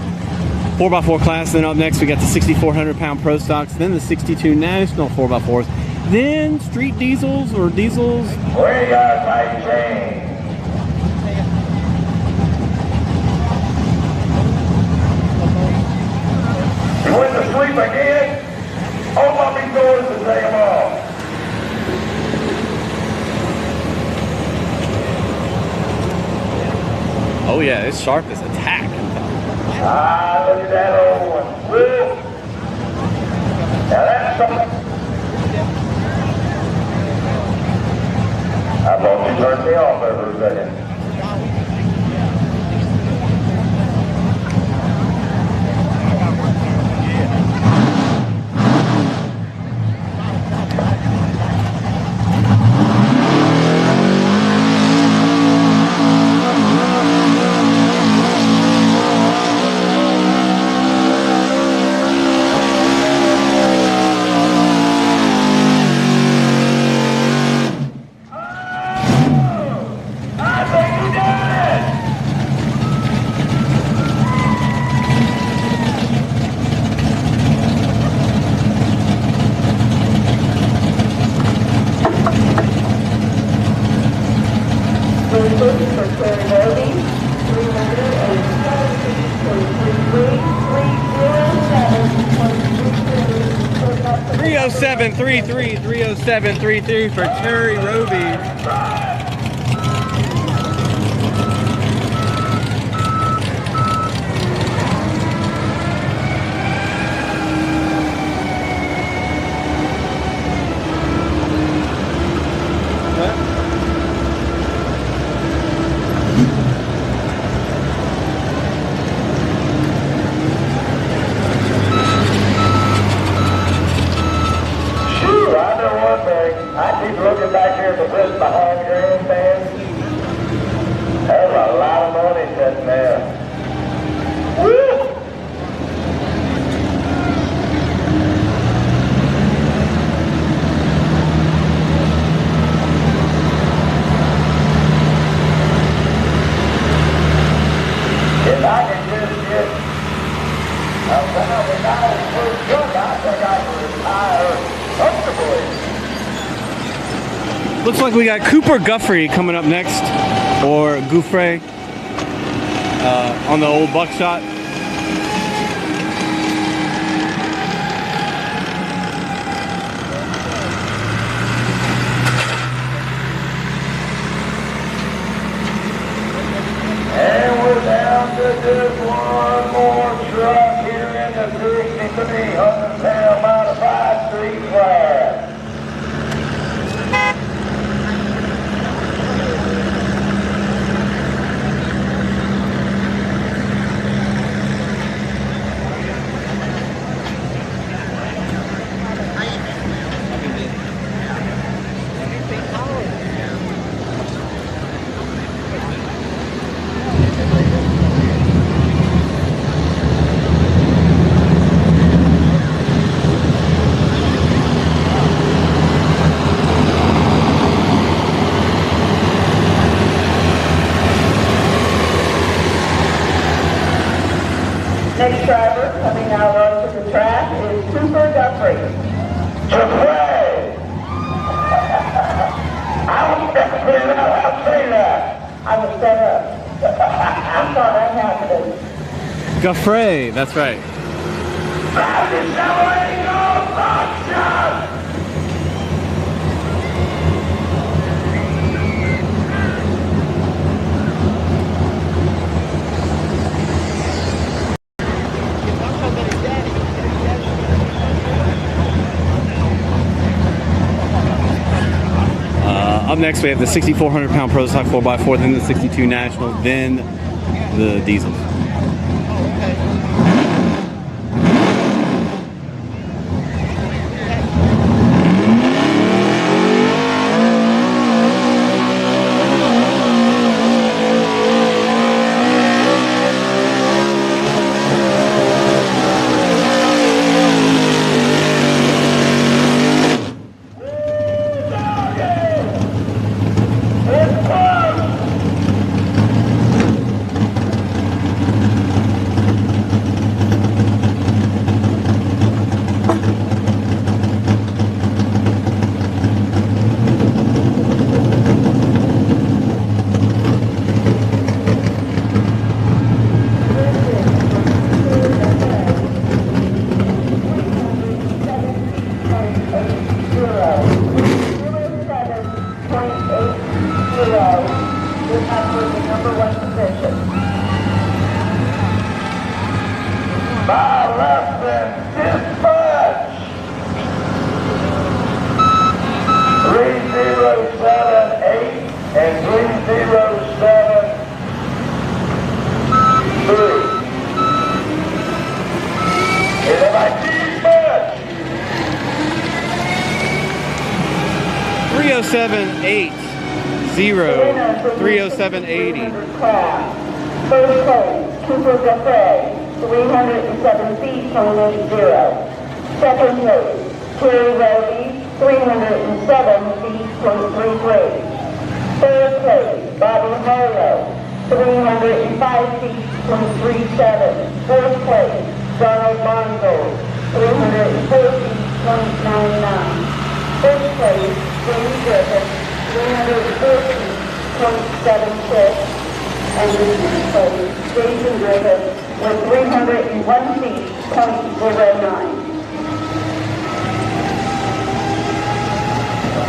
4x4 class. Then up next we got the 6,400 pound Pro Stocks, then the 62 National 4x4s, then street diesels or diesels. We got tight chain. You went to sleep again? Open up these doors and take them off. Oh yeah, it's sharp as a tack. Ah, look at that old one. Woo. Now that's something. I thought you turned me off there for a second. Seven 30733 for Terry Roby. I keep looking back here at the list behind grandstand. There's a lot of money sitting there. Woo! If I can just get $1,000 per truck, I think I can retire comfortably. Looks like we got Cooper Guffrey coming up next, or Gouffre, on the old buckshot. figured out how to say that. I was set up. I thought I had it. Gaffrey, that's right. That's accelerating all function! Up next, we have the 6,400 pound Pro Stock 4x4, then the 62 National, then the diesels. By less than dispatch. 3078 and 3073. Is it like dispatch? 30780, 30780. First place, Cooper Gaffrey, 307 feet, 0.80. Second place, Terry Roby, 307 feet, 0.33. Third place, Bobby Harlow, 305 feet, 0.37. Fourth place, Donald Bongold, 304 feet, 0.99. Fifth place, Jamie Griffin, 304 feet, 0.76. And the sixth place, Jason Griffin, with 301 feet, 0.09.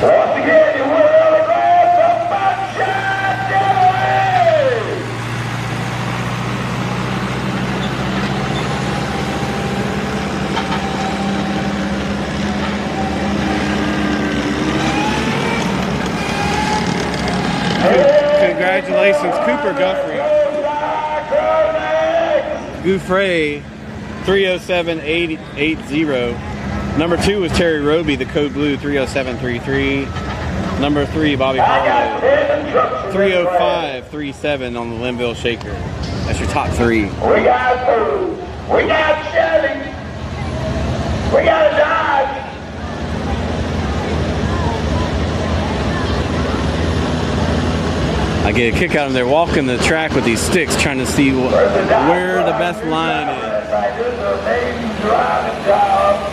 Once again, you will arrive the Sunshine Getaway! Congratulations, Cooper Guthrie. Gouffre, 30780. Number 2 was Terry Roby, the code blue, 30733. Number 3, Bobby Harlow, 30537 on the Linville Shaker. That's your top 3. We got food. We got Chevy. We got a Dodge. I get a kick out of them. They're walking the track with these sticks trying to see where the best line is. This is an amazing driving job.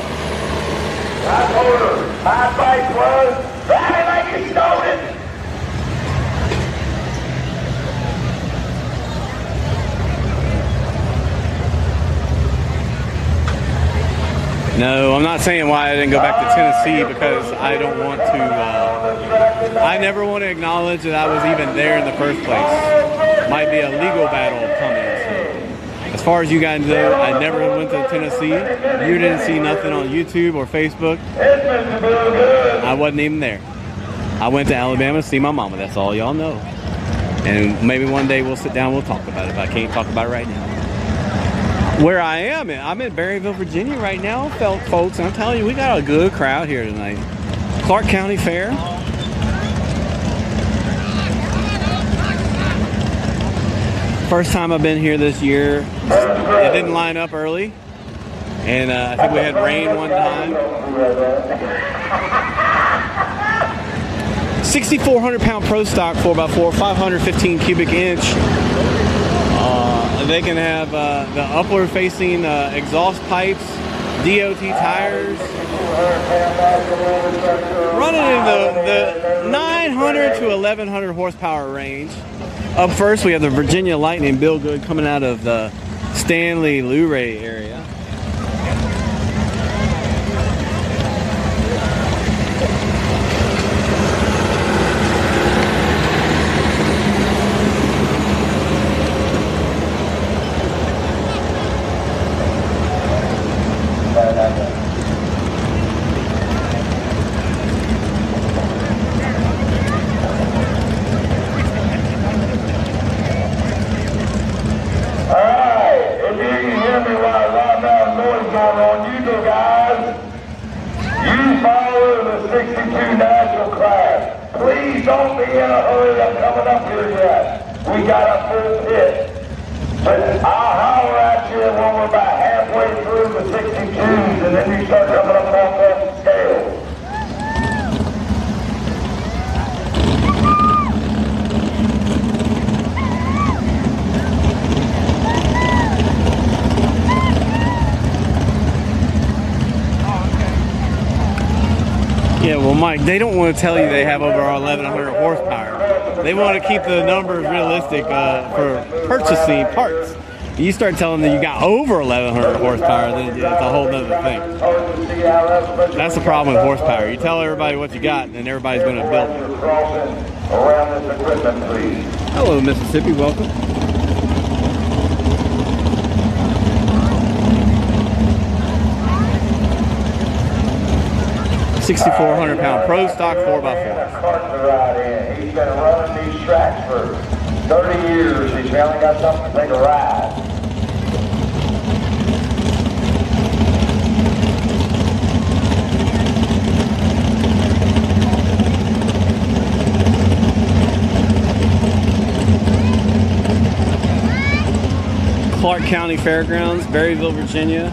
I told her my advice was, drive it like you stole it. No, I'm not saying why I didn't go back to Tennessee, because I don't want to, I never want to acknowledge that I was even there in the first place. Might be a legal battle coming. So. As far as you guys know, I never went to Tennessee. You didn't see nothing on YouTube or Facebook. I wasn't even there. I went to Alabama to see my mama. That's all y'all know. And maybe one day we'll sit down, we'll talk about it, but I can't talk about it right now. Where I am, I'm in Berryville, Virginia right now, folks, and I'm telling you, we got a good crowd here tonight. Clarke County Fair. First time I've been here this year. It didn't line up early, and I think we had rain one time. 6,400 pound Pro Stock 4x4, 515 cubic inch. They can have the upward facing exhaust pipes DOT tires. Running in the 900 to 1100 horsepower range. Up first, we have the Virginia Lightning Bill Good coming out of the Stanley Luray area. Please don't be in a hurry. I'm coming up here yet. We got a full pit. But I'll holler at you when we're about halfway through the 62s, and then you start coming up off that scale. Yeah, well, Mike, they don't want to tell you they have over 1,100 horsepower. They want to keep the numbers realistic for purchasing parts. You start telling them you got over 1,100 horsepower, then it's a whole other thing. That's the problem with horsepower. You tell everybody what you got, and then everybody's going to build it. Hello, Mississippi. Welcome. £6,400 Pro Stock 4x4. He's been running these tracks for 30 years. He's finally got something to take a ride. Clarke County Fairgrounds, Berryville, Virginia.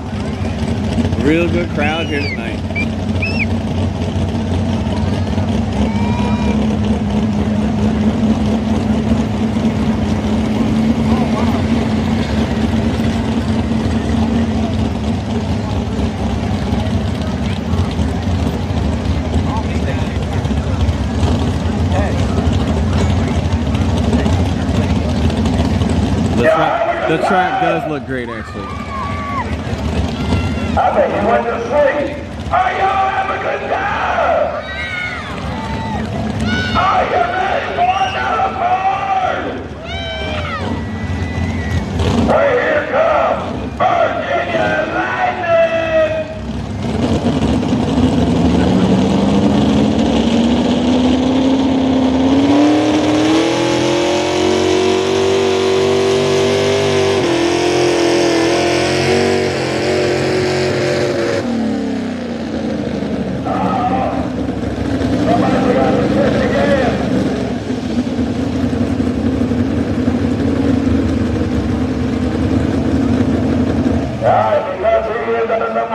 Real good crowd here tonight. The track does look great, actually. I think he went to sleep. Are y'all having a good time? Are you ready for another board? Well, here comes Virginia Lightning.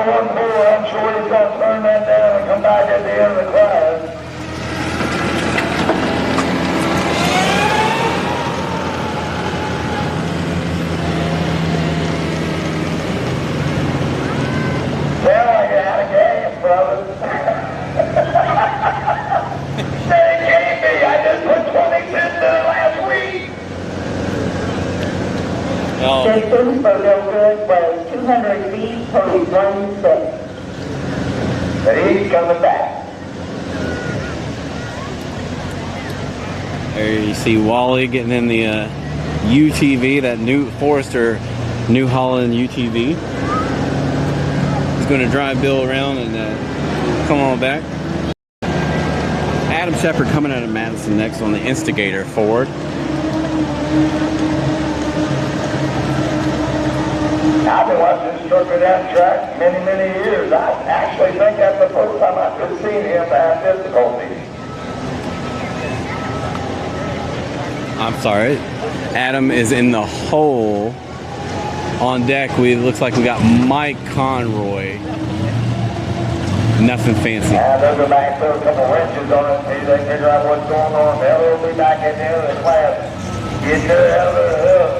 I'm sure he's going to turn that down and come back at the end of the class. Sound like you're out of gas, brother. They can't be. I just put 20 cents in it last week. Distance for Bill Good was 200 feet per 1 second. But he's coming back. There you see Wally getting in the UTV, that new Forester New Holland UTV. He's going to drive Bill around and come on back. Adam Shepard coming out of Madison next on the Instigator Ford. I've been watching this truck go down the track many, many years. I actually think that's the first time I've ever seen him have difficulty. I'm sorry. Adam is in the hole. On deck, looks like we got Mike Conroy. Nothing fancy. They'll go back, throw a couple wrenches on it, see if they figure out what's going on. They'll be back at the end of the class. Get their hell of the hill.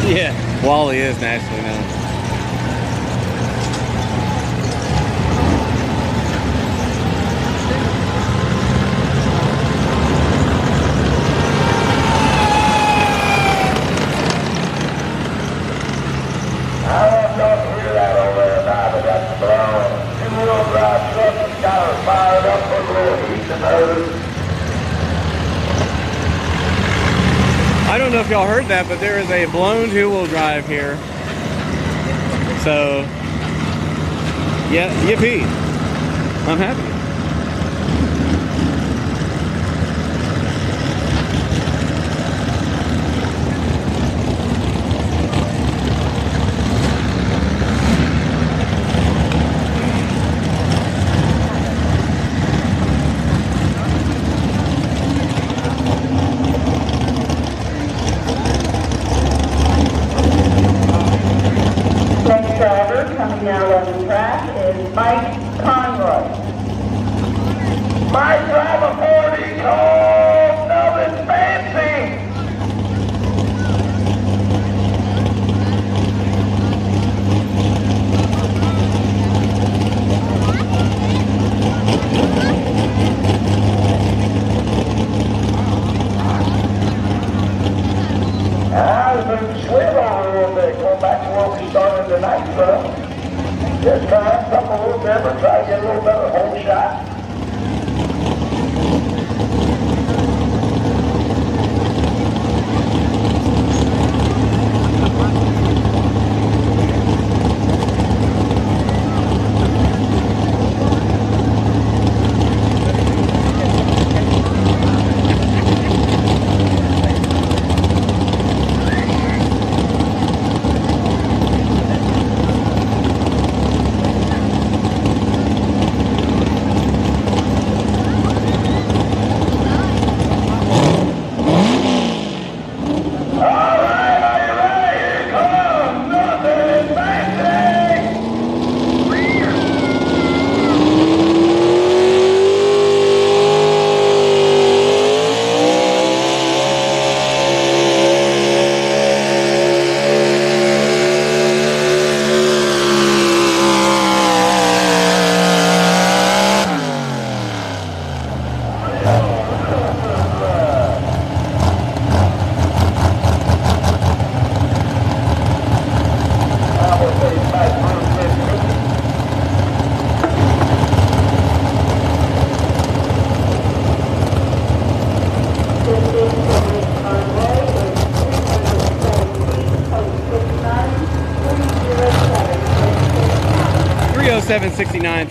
Yeah, Wally is nationally known. I don't know if y'all heard that, but there is a blown two-wheel drive here. So, yeah, yippee. I'm happy. Coming out on the track is Mike Conroy. My driver 40 called Melvin Fancy. I've been swivel a little bit, going back to where we started tonight, so just trying something a little different, try to get a little better hole shot.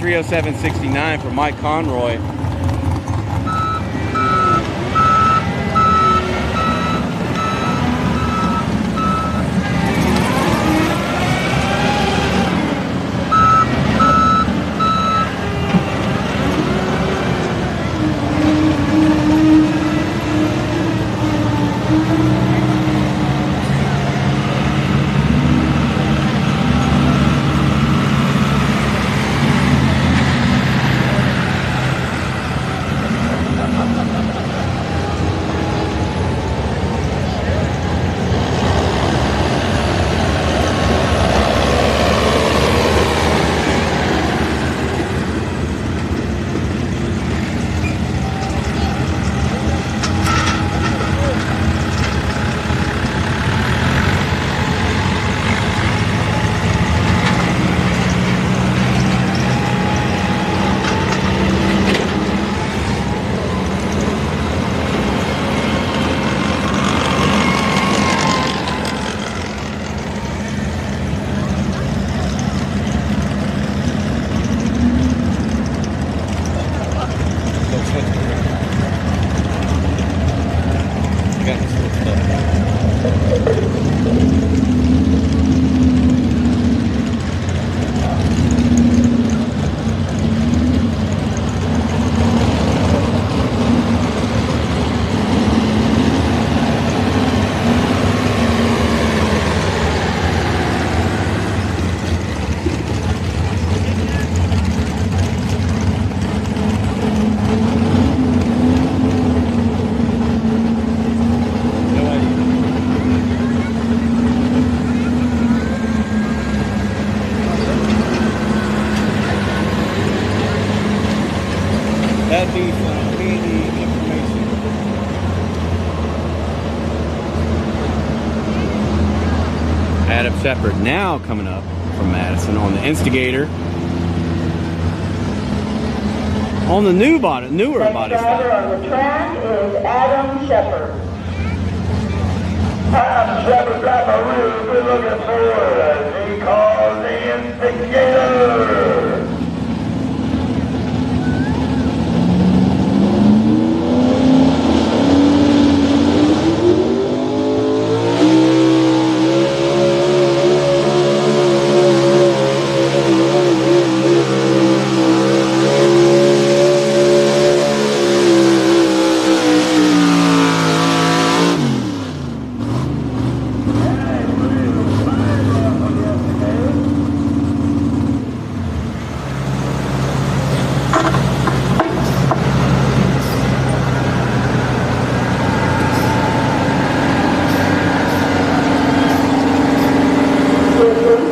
$307.69 for Mike Conroy. That'd be some handy information. Adam Shepard now coming up from Madison on the Instigator. On the newer body Driver style. on the track is Adam Shepard. I'm Shepard, I'm really good looking for he calls the instigator.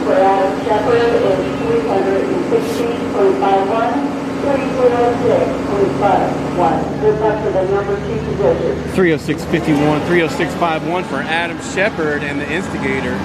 For Adam Shepard is 316.51, 306.51. This up to the number 2 position. 306.51, 306.51 for Adam Shepard and the instigator.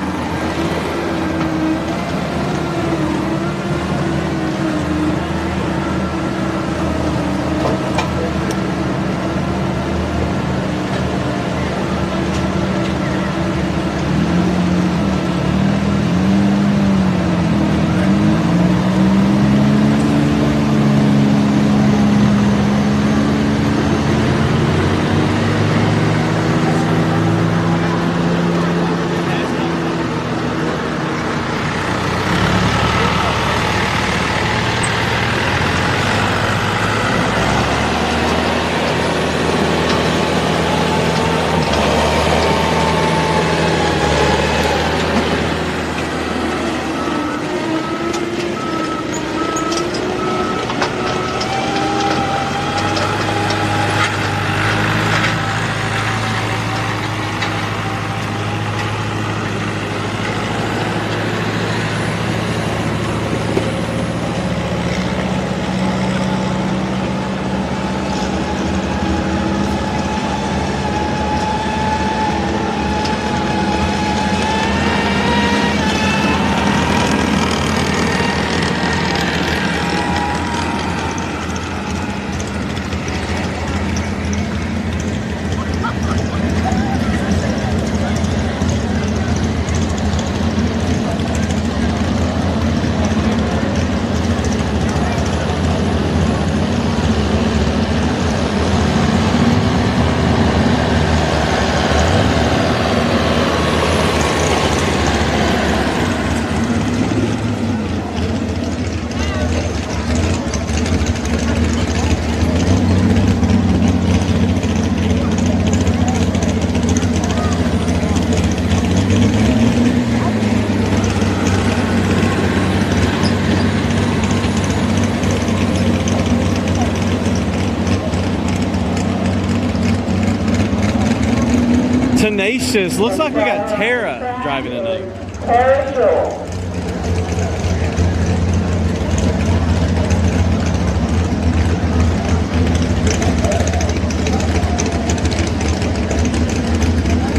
Tenacious. Looks like we got Tara driving tonight. Tara Jewell.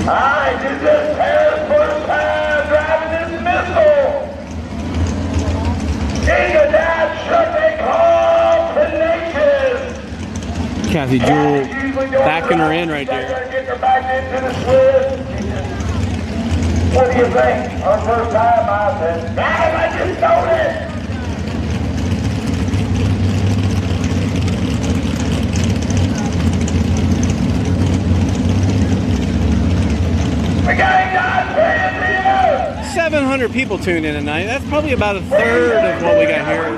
Alright, this is Tara's first time driving this missile. It's a dive truck they call Tenacious. Kathy Jewell backing her in right there. Getting her back into the Swiss. What do you think? Our first time, I said, damn, I just told it. We got a God fan here. 700 people tuned in tonight. That's probably about a third of what we got here.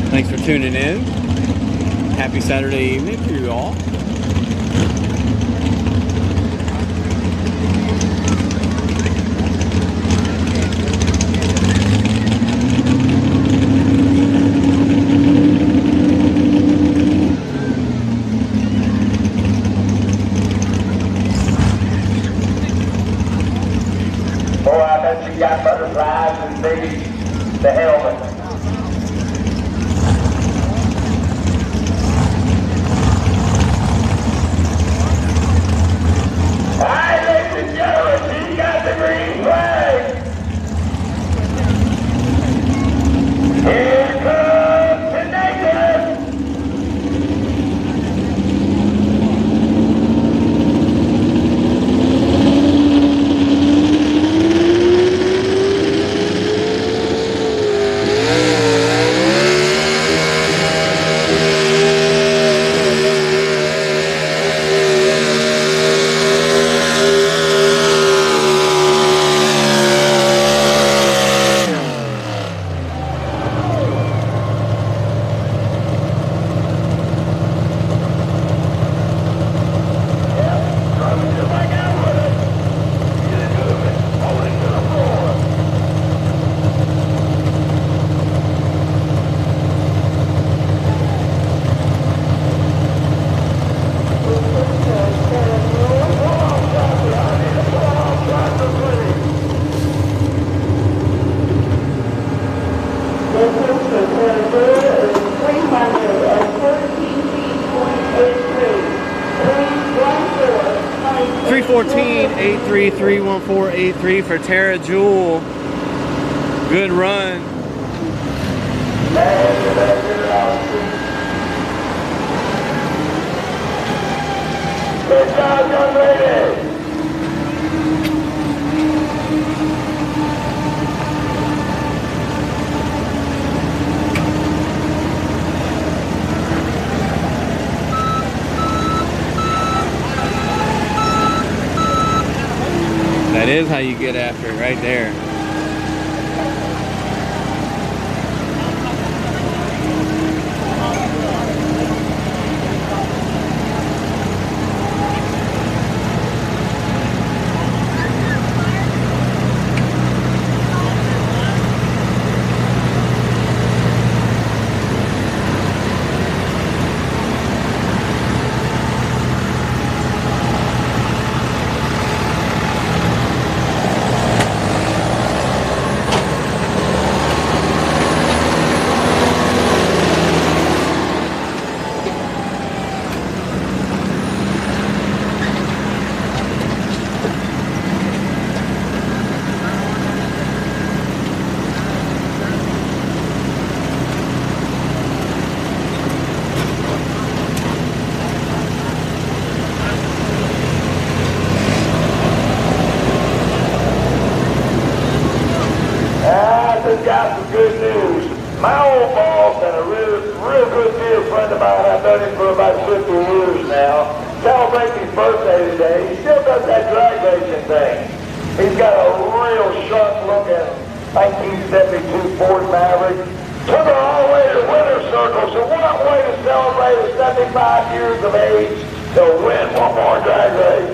Thanks for tuning in. Happy Saturday evening to you all. Boy, I bet you got butterflies and the helmet. 31483 for Tara Jewel. Good run. Good job, young lady. That is how you get after it, right there. Got some good news. My old boss and a real good dear friend of mine, I've known him for about 50 years now, celebrates his birthday today. He still does that drag racing thing. He's got a real sharp looking 1972 Ford Maverick. Took her all the way to the winner's circle, so what way to celebrate at 75 years of age to win one more drag race.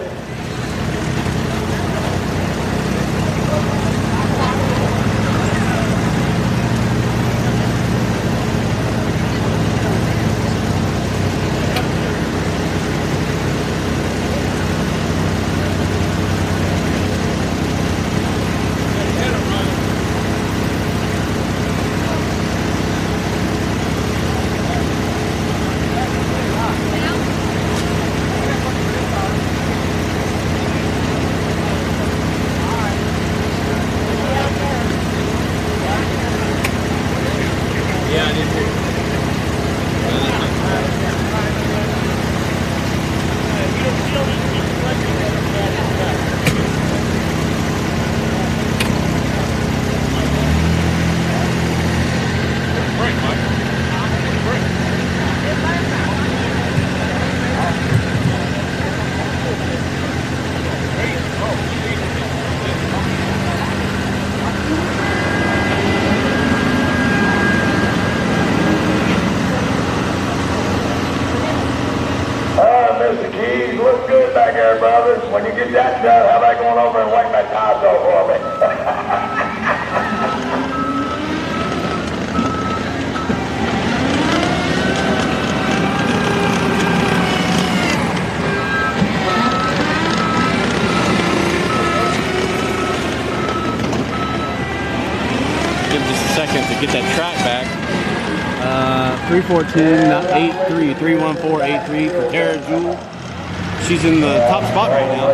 Mr. Keys, look good back there, brothers. When you get that done, how about going over and wipe my tops off for me? Give just a second to get that track back. 314-83, 314-83 for Tara Jewel. She's in the top spot right now. I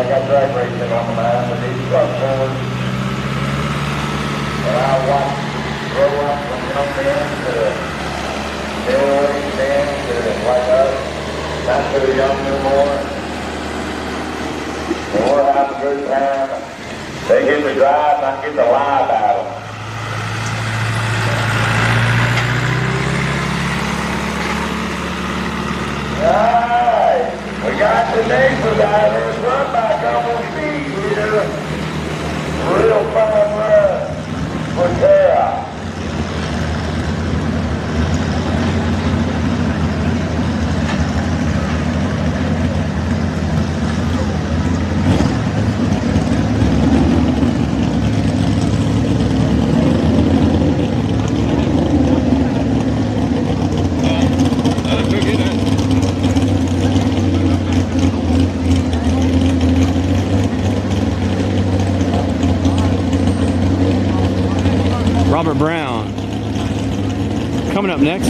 got drag racing on the mind with these truck forwards. And I watch grow up from young men to middle-aged men to like us, not too young anymore. And we're having a good time. They get to drive and I get to lie about them. Alright, we got the neighbor divers run back on speed here. Real fun run for Tara. Robert Brown coming up next.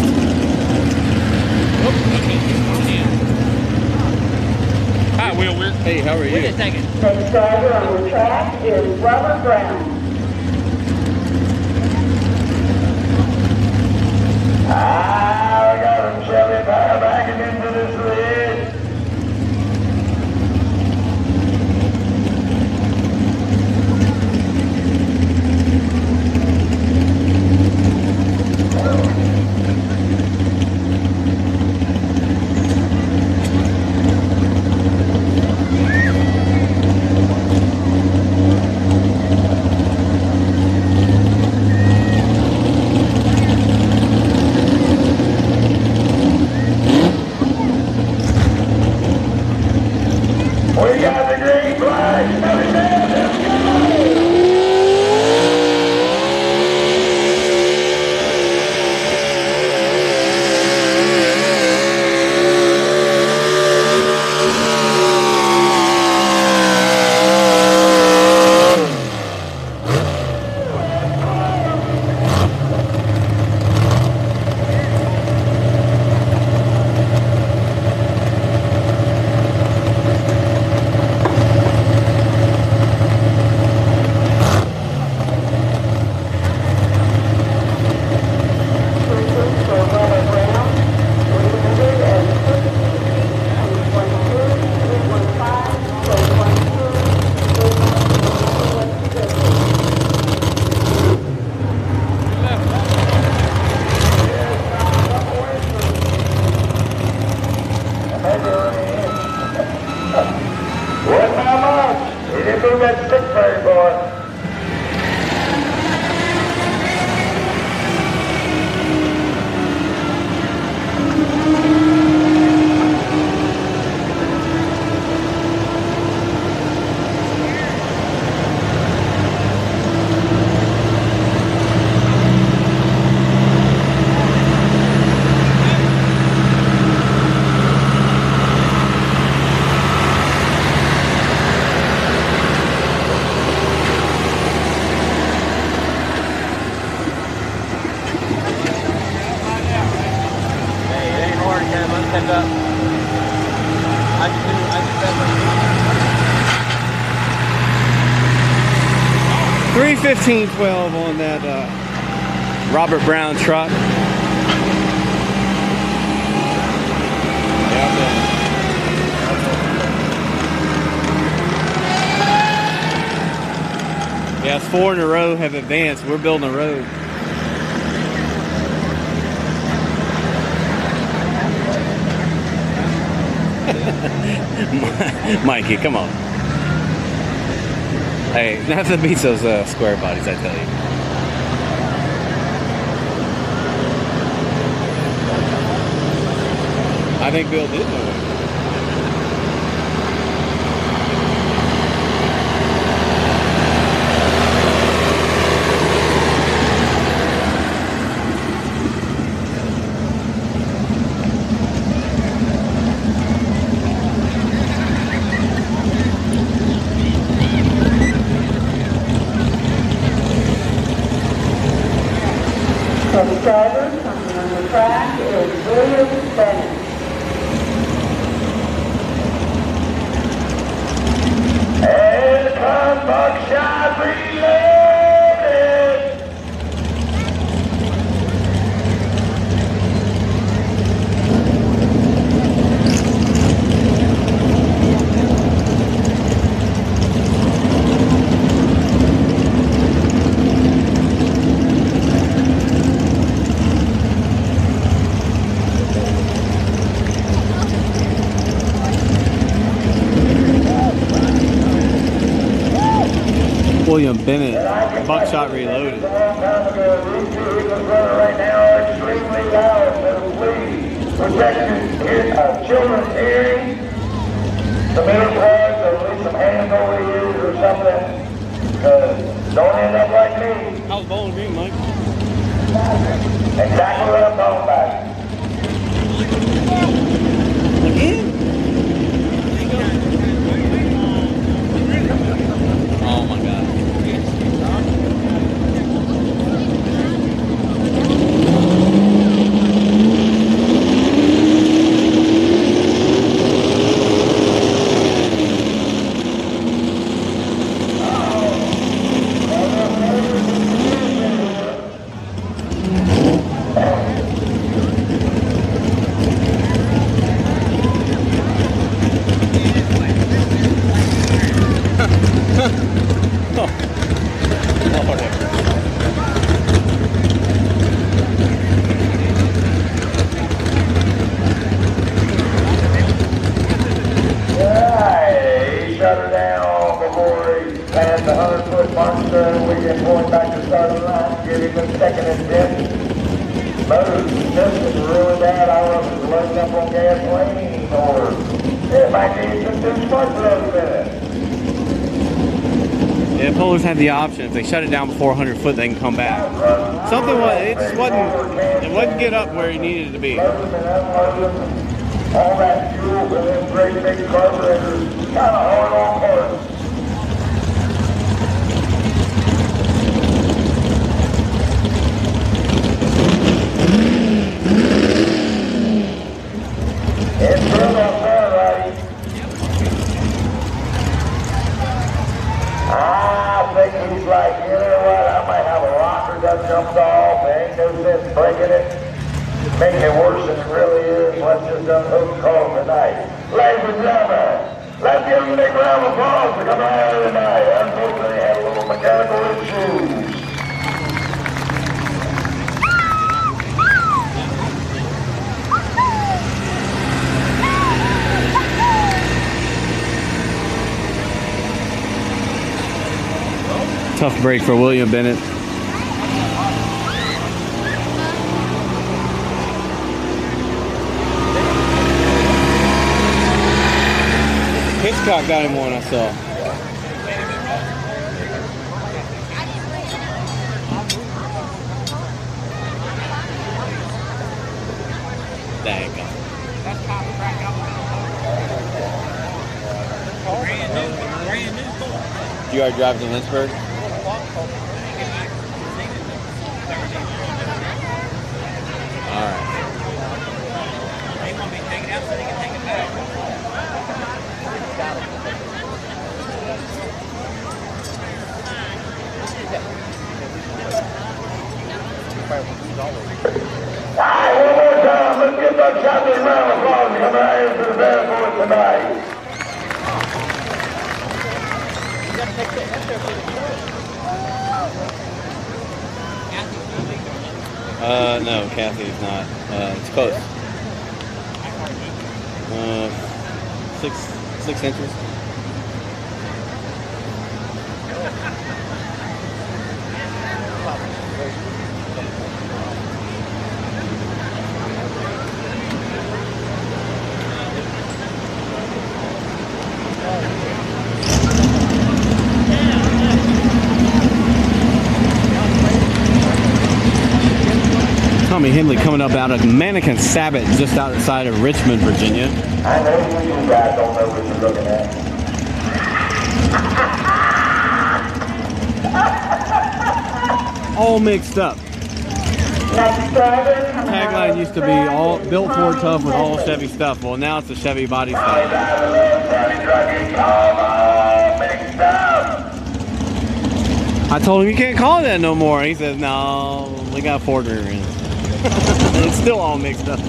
Hi, Will. Hey, how are you? Wait a second. Next driver on the track is Robert Brown. We got him, Chevy, backing into this lead. We got the green flag. Chevy, let's go. What's my mark? He didn't move that stick very far. Hey, it ain't hard, Cam. Let's step up. I can step up. 3:15:12 on that Robert Brown truck. Yeah, it's 4 in a row have advanced. We're building a road. Mikey, come on. Hey, nothing beats those square bodies, I tell you. I think Bill did know it. Next driver coming on the track is William Bennett. And come Buckshot reloaded. William Bennett, Buckshot Reloaded. A long time ago, these two vehicles running right now are extremely loud, so please protect children's hearing. Some earplugs or at least some hands over the ears or something. Don't end up like me. How's bowling being, Mike? Exactly what I'm talking about. Again? Oh my God. loading up on gasoline, or it might need some new spark plugs in it. Yeah, pullers have the option. If they shut it down before 100 foot, they can come back. Something it just wouldn't get up where it needed it to be. Loading and unloading all that fuel with them great big carburetors, kind of hard on parts. It's good up there, buddy. I think he's like, you know what, I might have a rocker that jumps off. There ain't no sense breaking it. Making it worse than it really is. Let's just unhook and call it tonight. Ladies and gentlemen, let's give them a big round of applause to come out here tonight. Unfortunately, they had a little mechanical issues. Tough break for William Bennett. Hitchcock got him one, I saw. There you go. Brand new. You already drive to Lynchburg? All right. They want me to take it out so they can take it back. Alright, one more time, let's give that chapter a round of applause to come out here to the band for it tonight. No, Kathy's not. It's close. 6 inches. Tommy Henley coming up out of Mannequin Sabbath just outside of Richmond, Virginia. I know you guys don't know what you're looking at. All mixed up. Next driver, coming out Tagline of used to be all built Ford tough with all Chevy stuff. Well, now it's a Chevy body style. I told him you can't call it that no more. He says, no, we got Ford rear end. It's still all mixed up.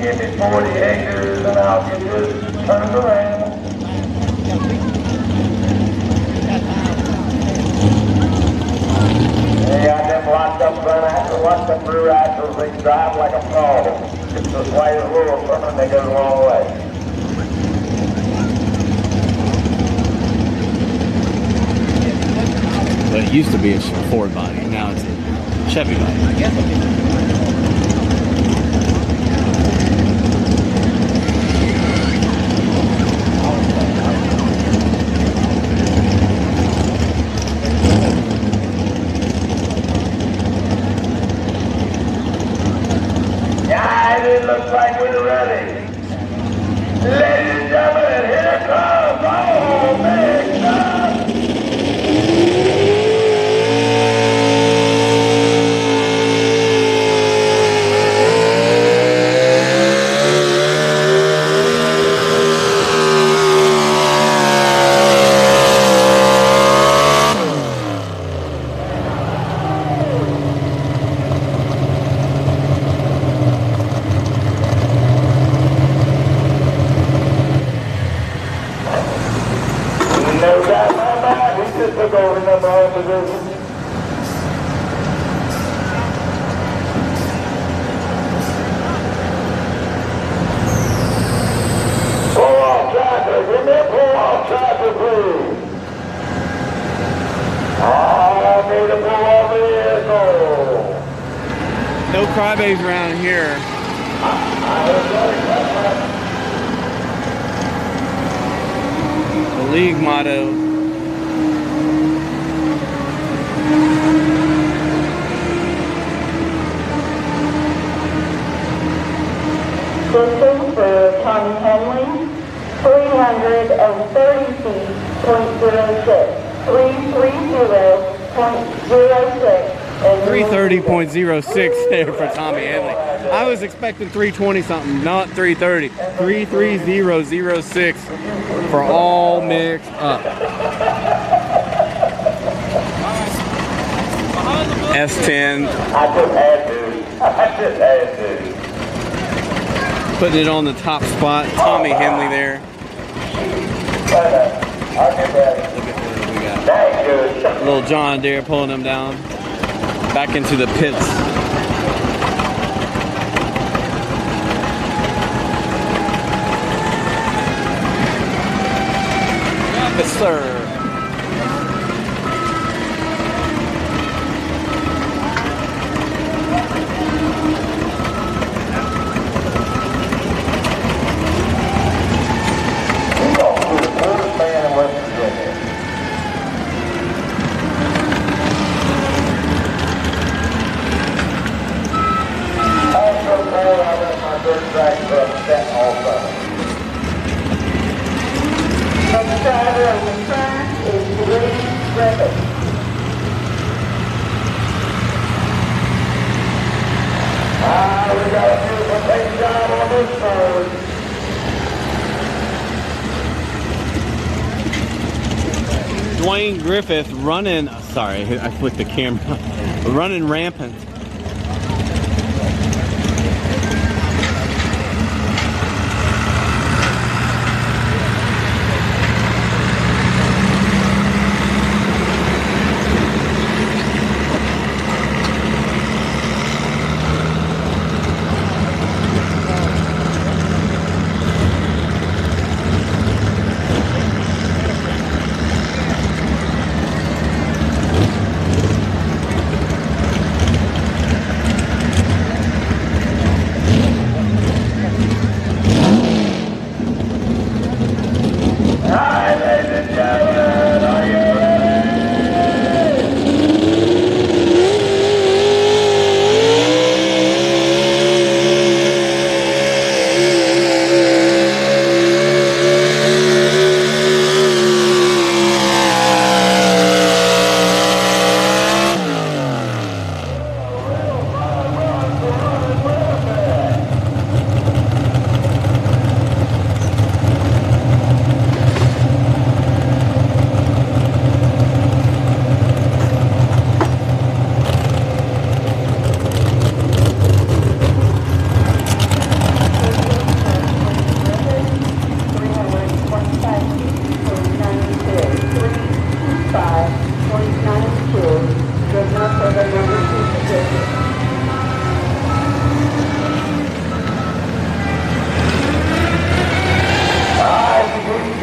Give me 40 acres and I'll get this turned around. They got them locked up front axles, locked up rear axles, they drive like a frog. It's the slightest little something, they go the wrong way. But it used to be a Ford body. Now it's a Chevy body. Guys, it looks like we're ready. Ladies and gentlemen, here comes all mixed up. ball position. Pull-off tractor, give me a pull-off tractor, please. I need a pull-off vehicle. No crybabies around here. The league motto. Distance for Tommy Henley, 330 feet, .06. 330.06. 330.06 there for Tommy Henley. I was expecting 320 something, not 330. 330.06 for all mixed up. S10. I just had to. Putting it on the top spot. Tommy Henley there. I'll get that. Look at this. We got Thank you. little John Deere pulling them down back into the pits. Yes, sir. He's going to be the first man in West Virginia. I let my dirt track truck set all summer. Next driver on the track is Berryville. We got a beautiful paint job on this road. Dwayne Griffith running, sorry, I flicked the camera, running rampant. Hi, ladies and gentlemen, are you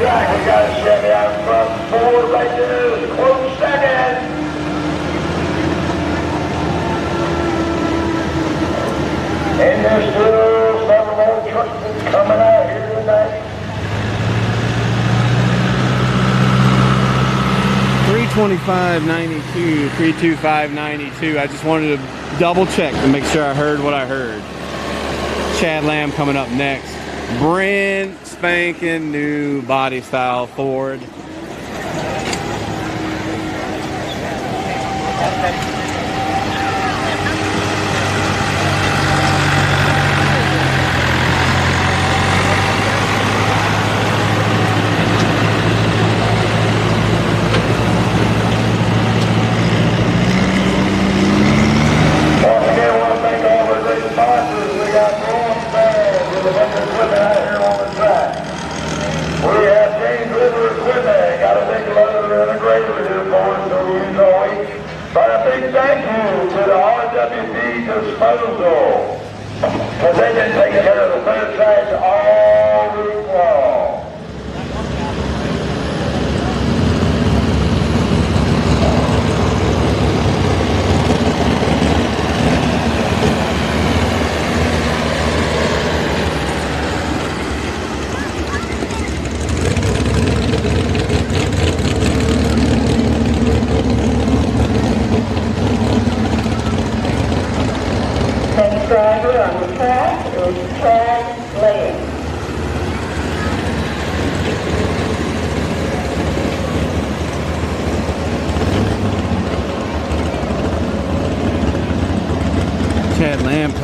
We got a Chevy out front, Ford right there, is a close second. And there's still several more trucks that's coming out here tonight. 325.92, 325.92. I just wanted to double check to make sure I heard what I heard. Chad Lamb coming up next. Brand spanking new body style Ford. We have James River equipment, got a big loader and a grader here for us, so we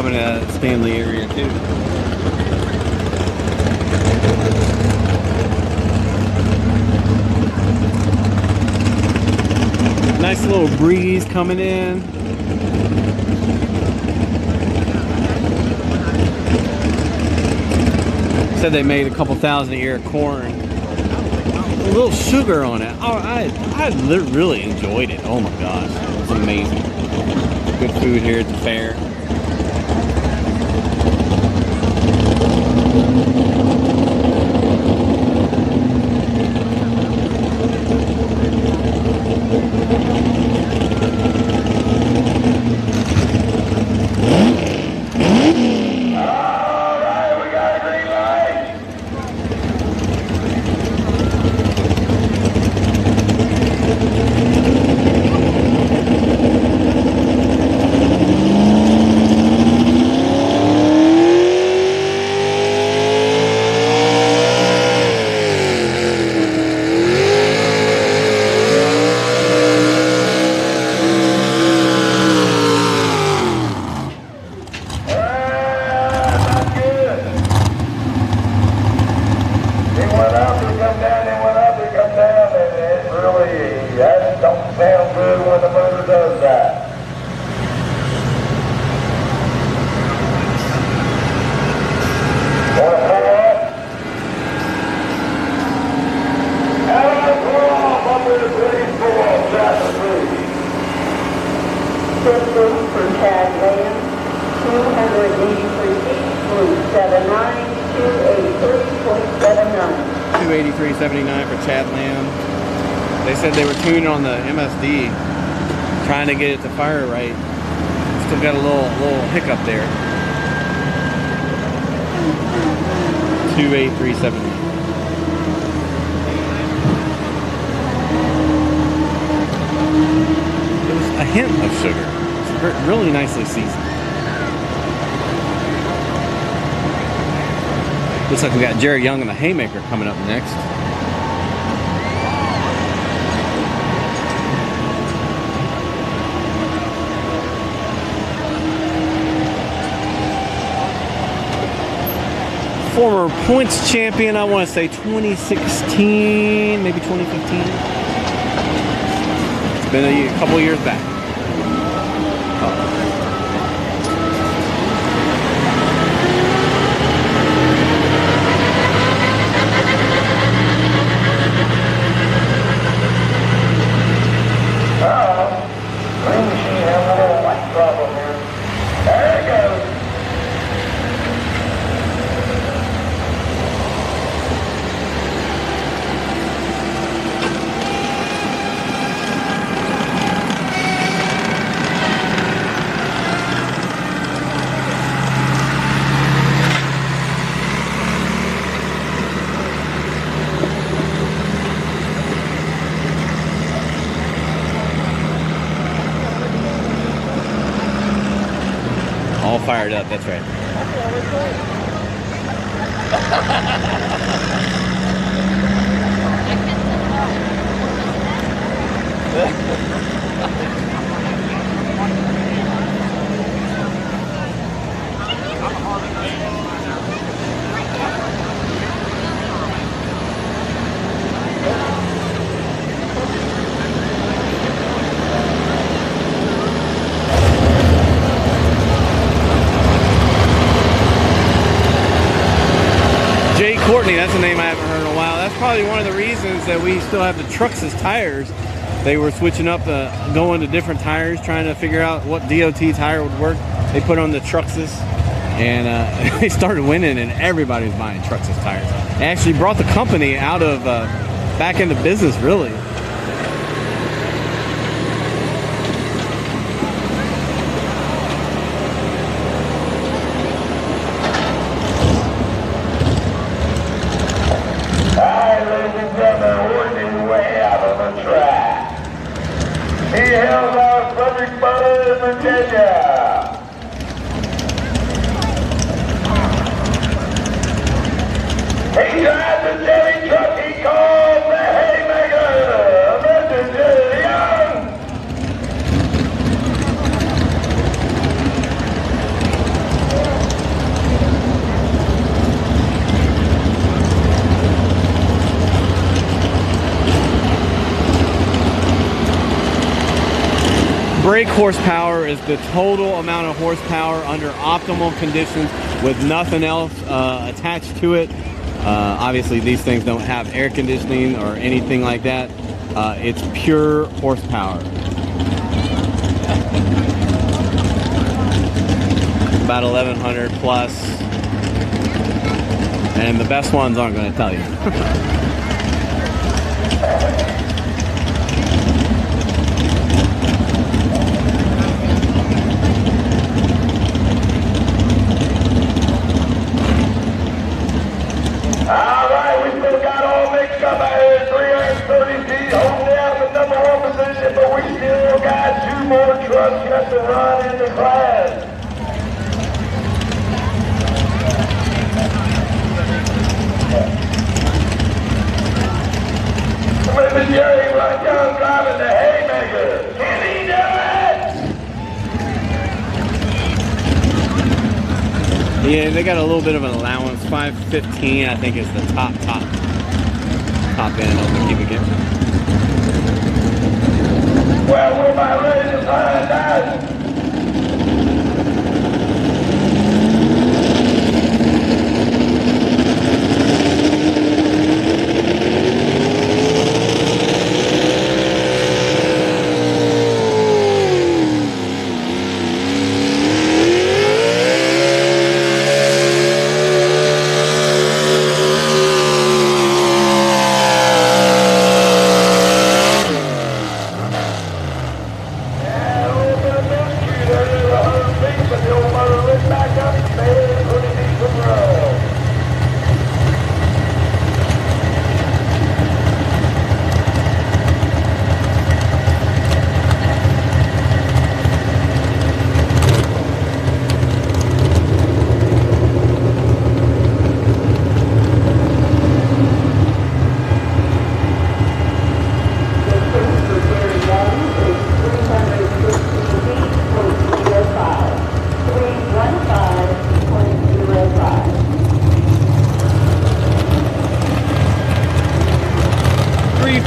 coming out of the Stanley area too. Nice little breeze coming in. Said they made a couple thousand a year of corn. A little sugar on it. Oh, I really enjoyed it. Oh my gosh, it's amazing. Good food here at the fair. $283.79 for Chad Lamb. They said they were tuning on the MSD, trying to get it to fire right. Still got a little hiccup there. $283.79. There was a hint of sugar. It's really nicely seasoned. Looks like we got Jerry Young and the Haymaker coming up next. Former points champion, I want to say 2016, maybe 2015. It's been a couple years back. All fired up, that's right. Courtney, that's a name I haven't heard in a while. That's probably one of the reasons that we still have the trucks as tires. They were switching up, going to different tires, trying to figure out what DOT tire would work. They put on the Truxes, and they started winning, and everybody was buying Truxes tires. They actually brought the company out of back into business, really. Berryville, Virginia. He drives the Chevy truck he calls the Haymaker. Mr. Jerry Young. 283.79 Brake horsepower is the total amount of horsepower under optimal conditions with nothing else attached to it. Obviously, these things don't have air conditioning or anything like that. It's pure horsepower. About 1,100 plus. And the best ones aren't going to tell you. Alright, we still got all mixed up out here, 330 feet, holding down the number 1 position, but we still got 2 more trucks left to run in the class. With Jerry right down driving the haymaker. Can he do it? Yeah, they got a little bit of an allowance. 515, I think, is the top end of the keep again. Well, we're about ready to find out.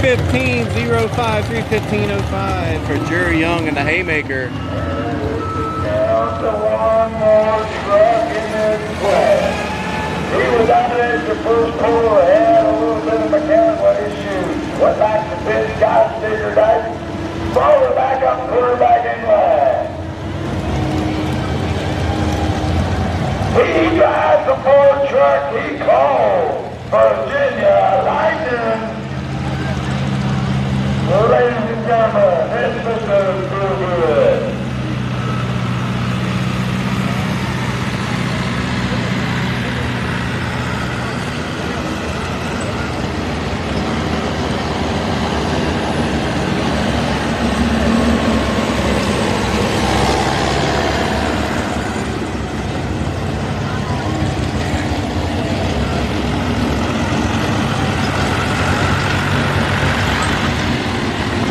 315.05, 315.05 for Jerry Young and the haymaker. Down to 1 more truck in this class. He was dominated the first pull, had a little bit of mechanical issues. Went back to pit, got it figured out, followed her back up and put her back in line. He drives the Ford truck he called Virginia Lightning. Well, ladies and gentlemen, it's Mr. Berryville.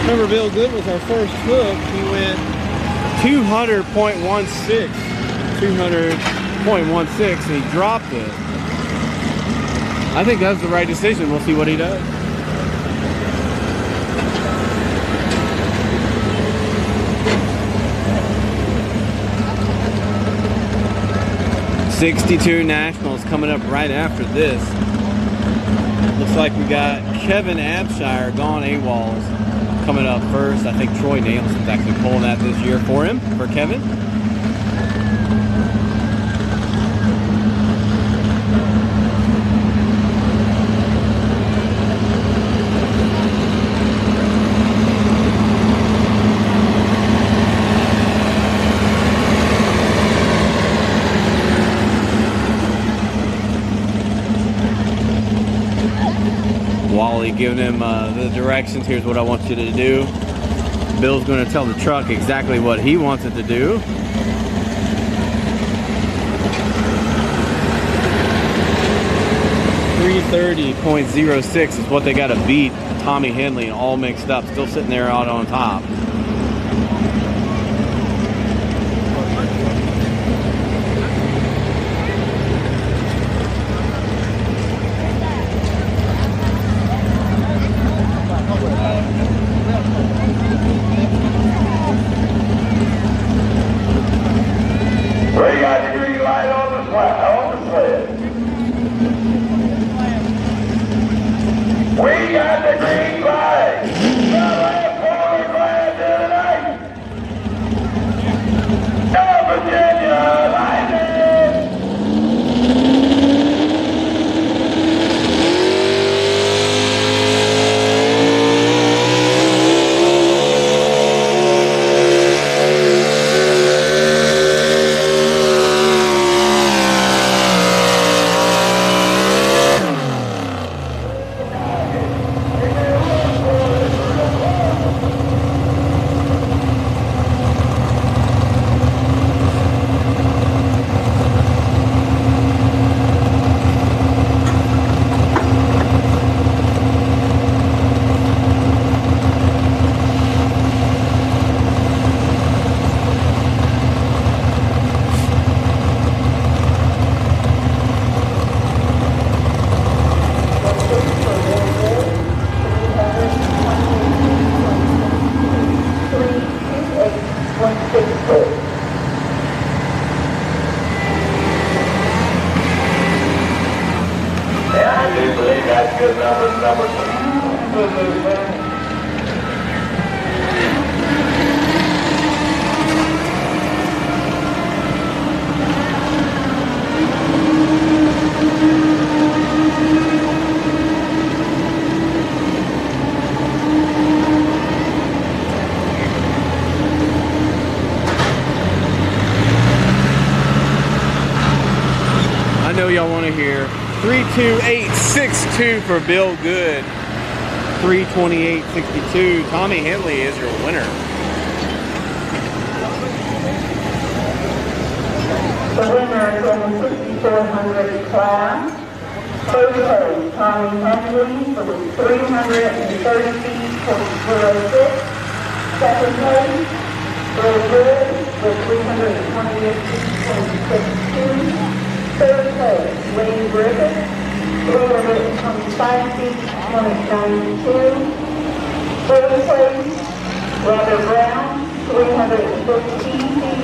Remember, Bill Good was our first hook. He went 200.16, 200.16, and he dropped it. I think that's the right decision. We'll see what he does. '62 Nationals coming up right after this. Looks like we got Kevin Abshire gone AWOLs coming up first. I think Troy Nelson's actually pulling that this year for him, for Kevin. Wally giving him the directions. Here's what I want you to do. Bill's going to tell the truck exactly what he wants it to do. .06 is what they got to beat Tommy Henley, all mixed up, still sitting there out on top. number 2 with this thing. I know y'all want to hear 32862 for Bill Good. 32862. Tommy Henley is your winner. The winner is in the 6400 class. First place, Tommy Henley for 330.06. Second place, Bill Good with 328.62. Third place, Wayne Griffith, 325 feet, 0.92. Fourth place, Robert Brown, 315 feet,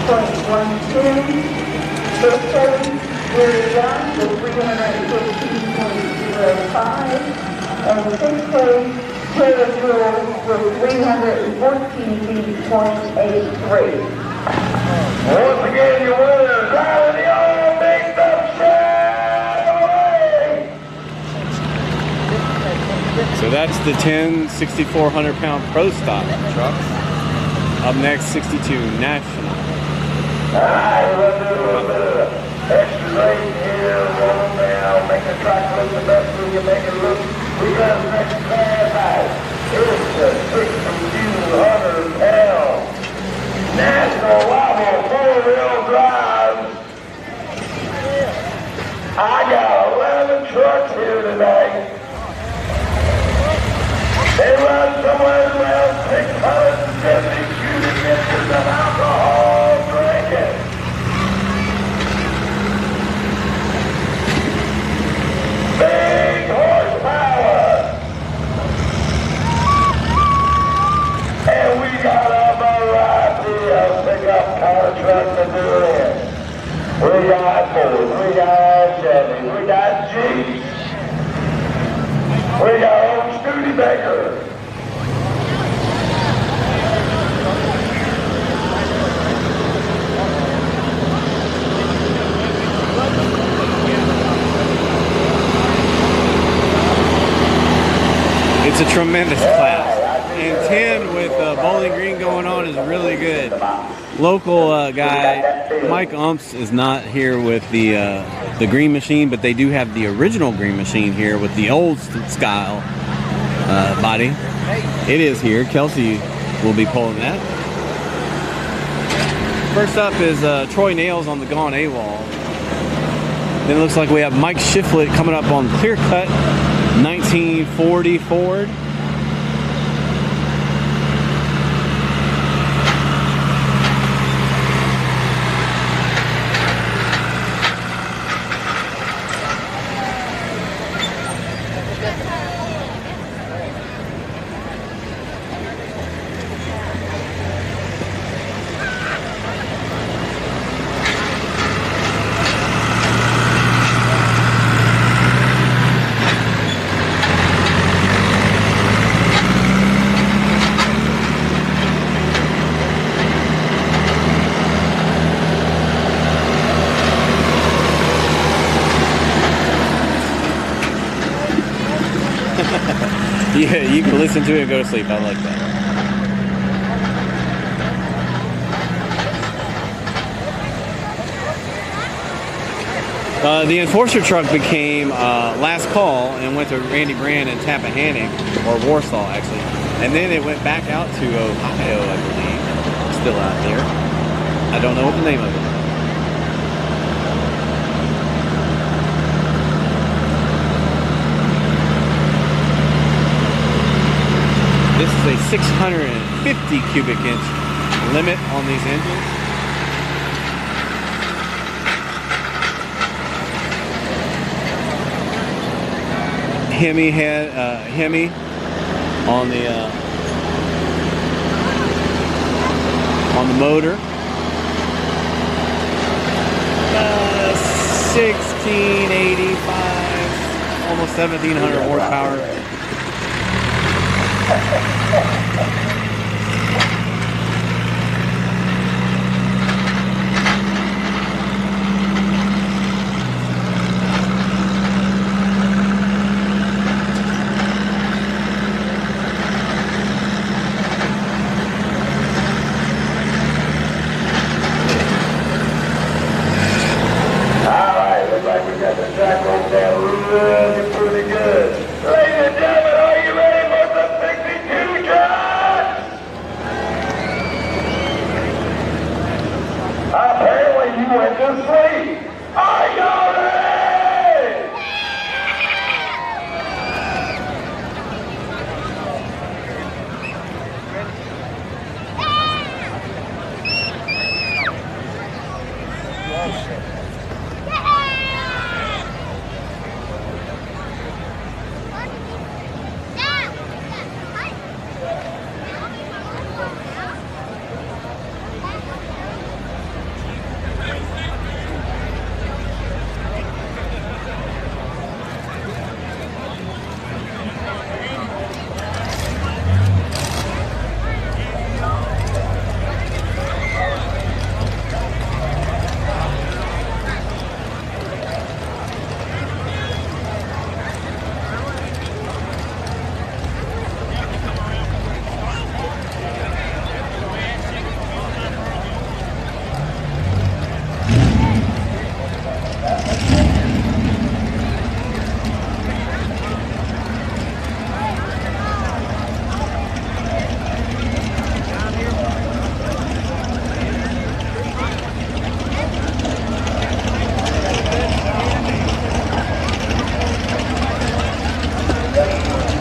0.12. Fifth place, Gary Young, with 315.05. And sixth place, Taylor Jewell, with 314 feet, 0.83. Once again, your winner, driving the old mixed up Chevrolet. So that's the 10 6,400-pound Pro Stock trucks. Up next, 62 National. Alright, we'll do a little bit of extra rate here, roll down, make the truck look the best we can make it look. We got the next class out. It's the 6,200-pound National Wobble 4-wheel drive. I got 11 trucks here today. They run somewhere around 670 cubic inches of alcohol drinking. Big horsepower. And we got a variety of pickup car trucks to do it. We got Ford, we got Chevy, we got Jeeps. We got old Studebaker. It's a tremendous class. And 10 with Bowling Green going on is really good. Local guy Mike Umps is not here with the green machine, but they do have the original green machine here with the old style body. It is here. Kelsey will be pulling that. First up is Troy Nails on the Gone AWOL. Then it looks like we have Mike Shiflett coming up on Clear Cut 1940 Ford. Yeah, you can listen to it and go to sleep. I like that. The Enforcer truck became last call and went to Randy Brand in Tappahannock, or Warsaw actually. And then it went back out to Ohio, I believe. It's still out there. I don't know what the name of it is. This is a 650 cubic inch limit on these engines. Hemi head, Hemi on the motor. 1685. almost 1,700 horsepower.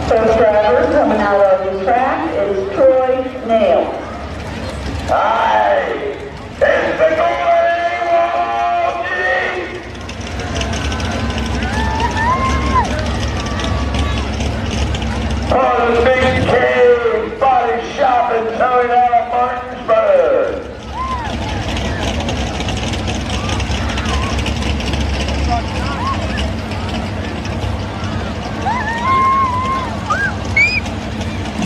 First driver coming out of the track is Troy Nail. Hi, it's the Golden Walkie! Oh, the big cave body shop in towing out of Martinsburg.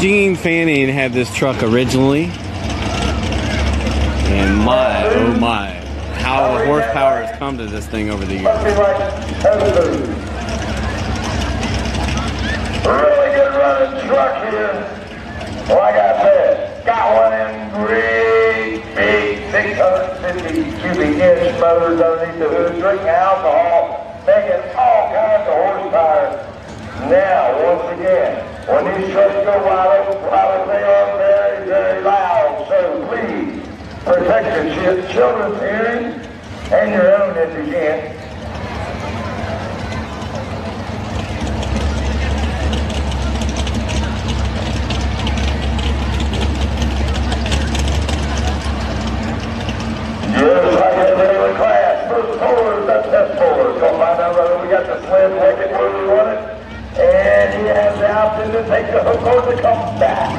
Gene Fanning had this truck originally, and my, oh my, how the horsepower has come to this thing over the years. Really good running truck here. Like I said, got one in great big 650 cubic inch motors underneath the hood, drinking alcohol, making all kinds of horsepower. Now, once again, when these trucks go wide open, they are very, very loud. So please protect your children's hearing and your own if you can. Just like every other class, first pullers, that's test pullers. Go find out whether we got the sled ticket where we want it. And he has the option to take the hook or to come back.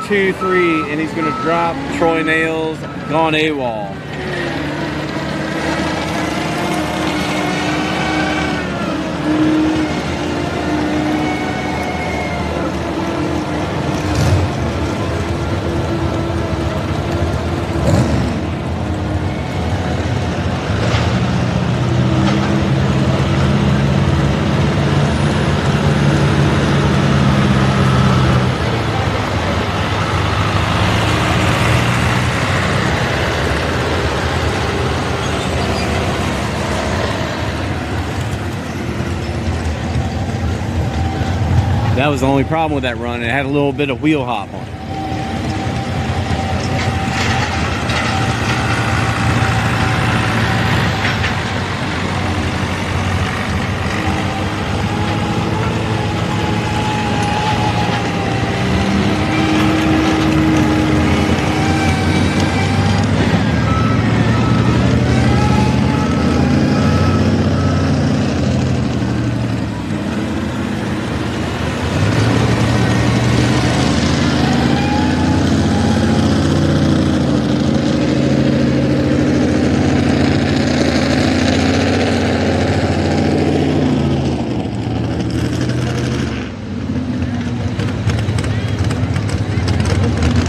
.23, and he's going to drop Troy Nails, gone AWOL. That was the only problem with that run. It had a little bit of wheel hop on it.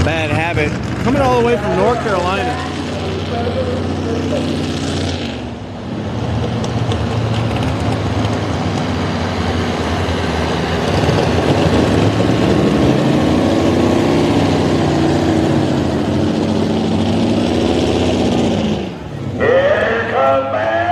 Bad habit. Coming all the way from North Carolina. Here comes Bad.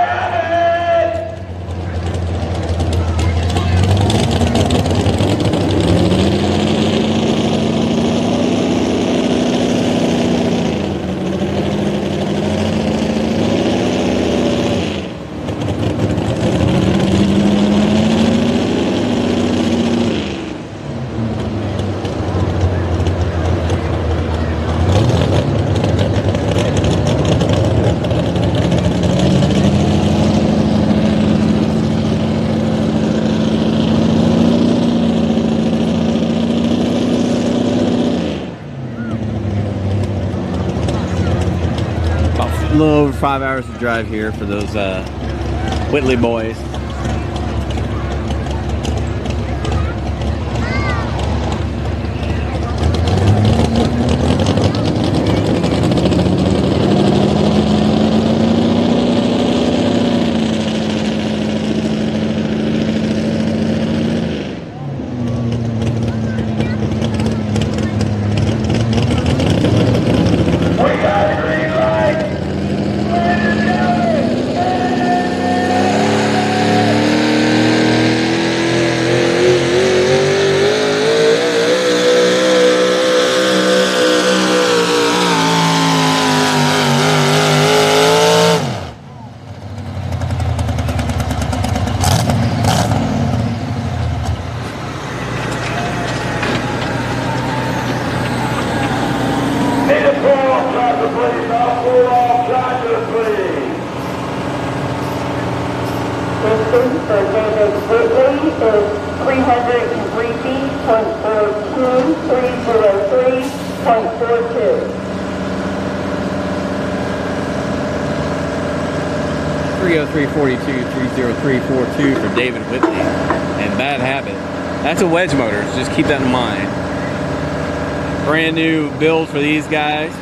A little over 5 hours to drive here for those Whitley boys. We got a green light. Need a pull-off tractor, please. I'll pull-off tractor, please. Distance for David Whitley is 303 feet, .42, 303.42. 303.42, 303.42 for David Whitley. And Bad Habit. That's a wedge motor, so just keep that in mind. Brand new build for these guys.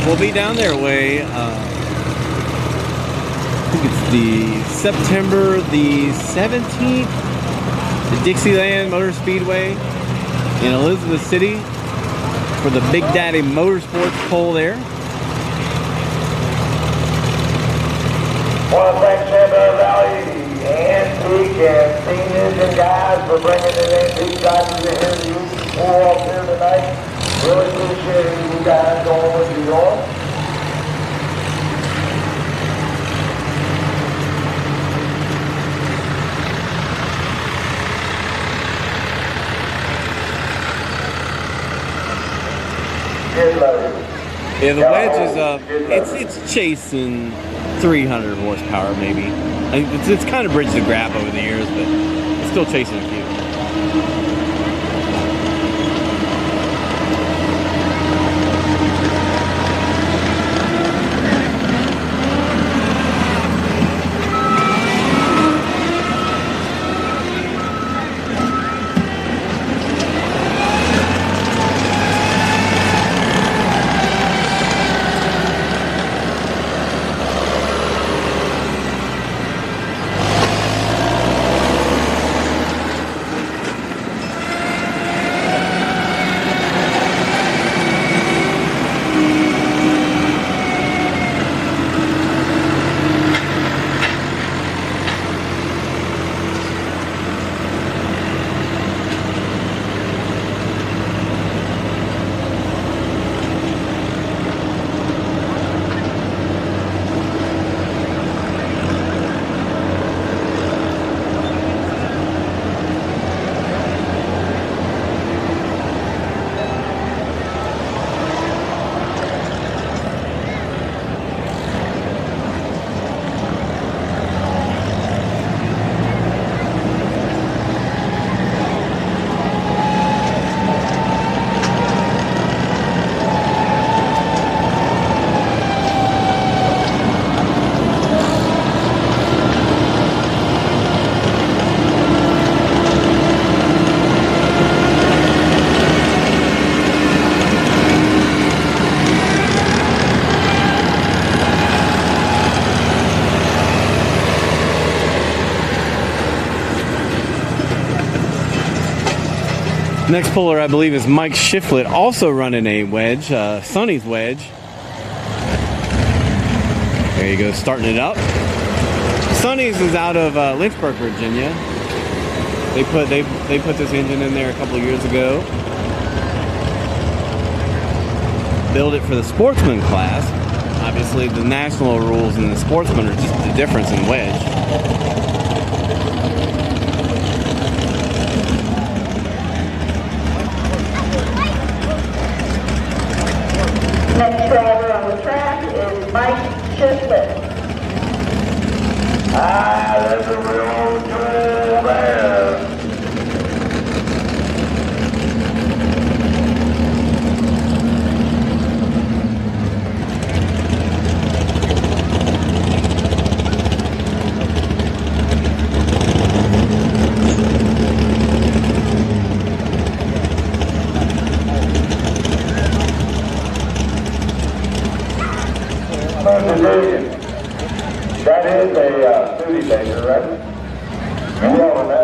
We'll be down their way. I think it's the September the 17th, the Dixieland Motor Speedway in Elizabeth City for the Big Daddy Motorsports Pull there. Want to thank Shenandoah Valley Antique and Seniors and guys for bringing the antique cycles in here to you pull-off here tonight. Really appreciate you guys going what you're doing. Good luck. Yeah, the wedge is it's chasing 300 horsepower maybe. I think it's kind of bridged the gap over the years, but it's still chasing a few. Next puller, I believe, is Mike Shiflett, also running a wedge, Sonny's wedge. There you go, starting it up. Sonny's is out of Lynchburg, Virginia. They put this engine in there a couple of years ago. Build it for the sportsman class. Obviously, the national rules and the sportsman are just the difference in wedge. Next driver on the track is Mike Shiflett. There's a real old jewel there. That is a foodie maker, right? You all know.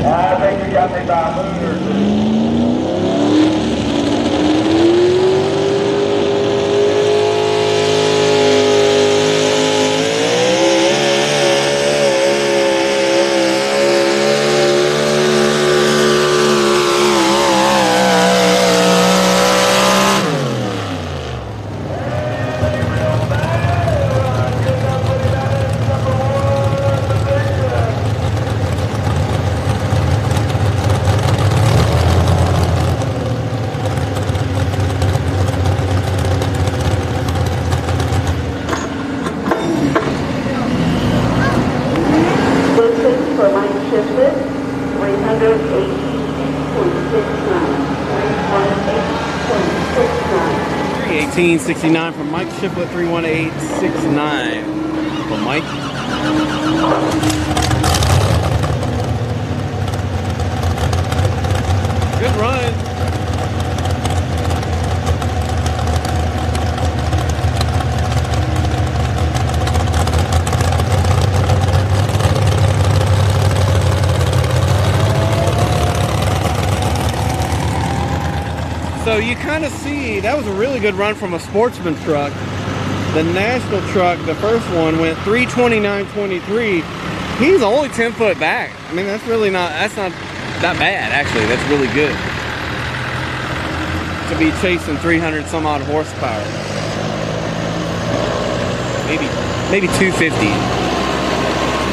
I think you got me by a moon or two. For Mike Shiflett, 318.69 from Mike Shiflett, 318.69 for Mike. Good run. So you kind of see, that was a really good run from a sportsman truck. The national truck, the first one, went 329.23. He's only 10 foot back. I mean, that's not that bad, actually. That's really good to be chasing 300 some odd horsepower. Maybe 250.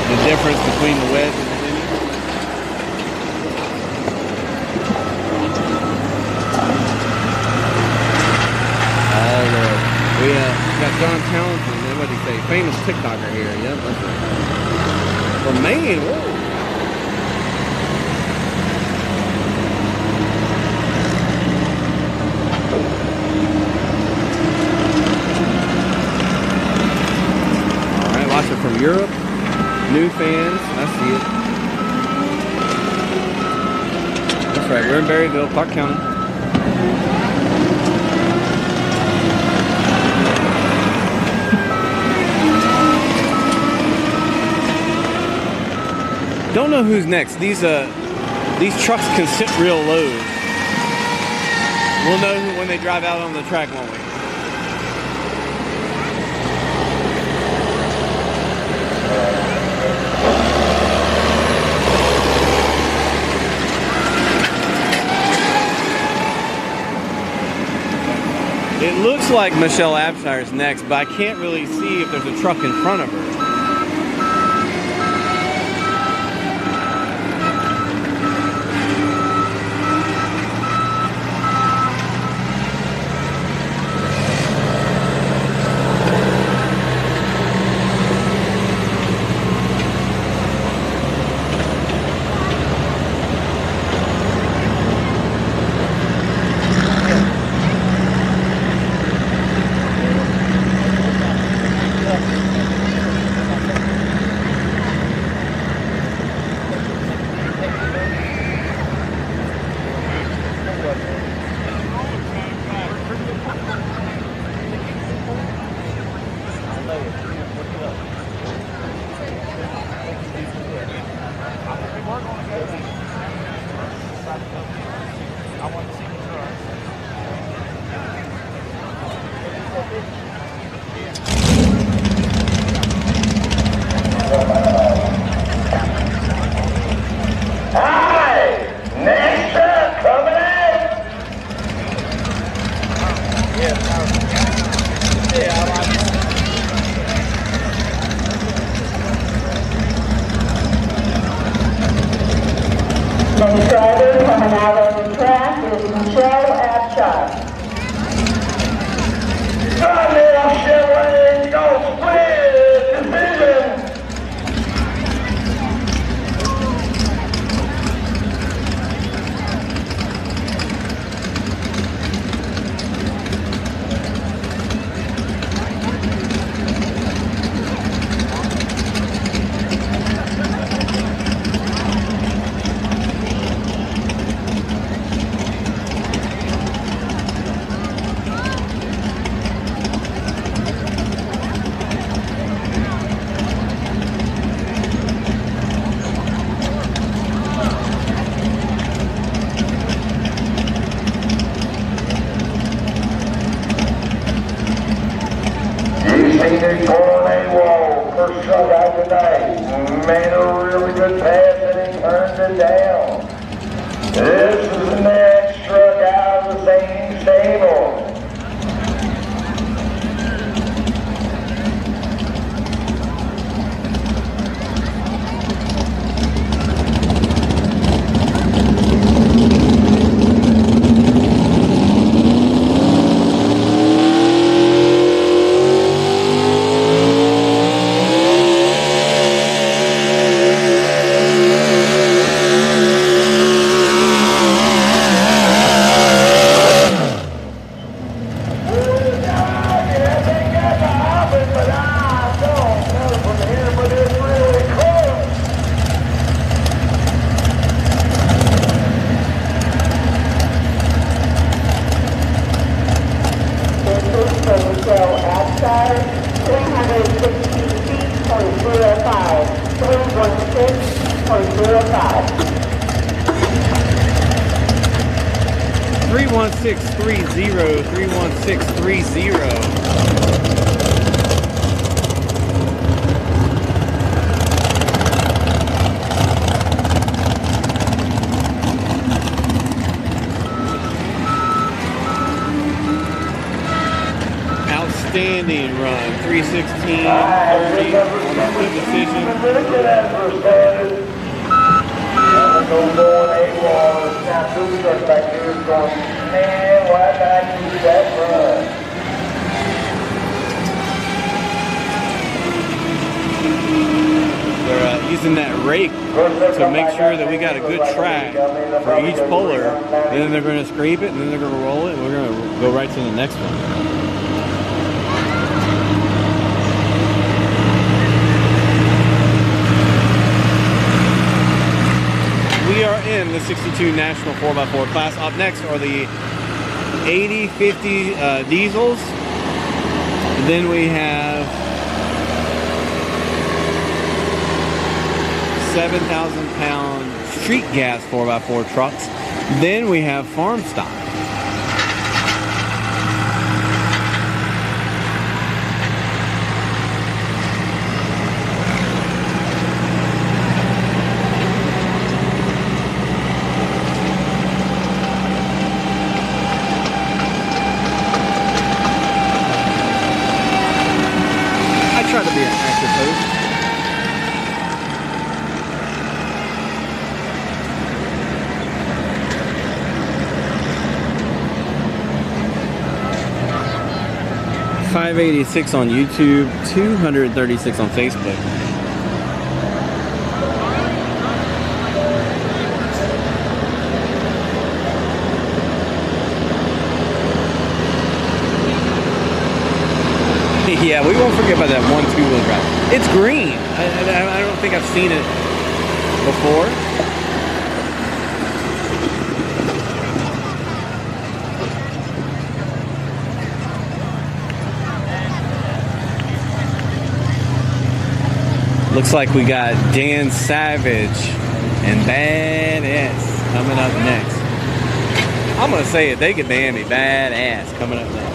The difference between the wedge and the mini. We got John Townsend, what did he say? Famous TikToker here. Yep, that's right. From Maine, whoa. Alright, watching from Europe. New fans, I see it. That's right, we're in Berryville, Clarke County. Don't know who's next. These trucks can sit real low. We'll know when they drive out on the track, won't we? It looks like Michelle Abshire's next, but I can't really see if there's a truck in front of her. tonight. Made a really good pass and he turned it down. This is the next truck out of the same stable. Outstanding run, 3:16:30 on the decision. They're using that rake to make sure that we got a good track for each puller, and then they're going to scrape it, and then they're going to roll it, and we're going to go right to the next one. We are in the 62 National 4x4 class. Up next are the 80/50 diesels. And then we have 7,000-pound street gas 4x4 trucks. Then we have farm stock. Try to be an active host. $586 on YouTube, 236 on Facebook. Yeah, we won't forget about that one two-wheel drive. It's green. I don't think I've seen it before. Looks like we got Dan Savage and Badass coming up next. I'm gonna say it. They could ban me. Badass coming up next.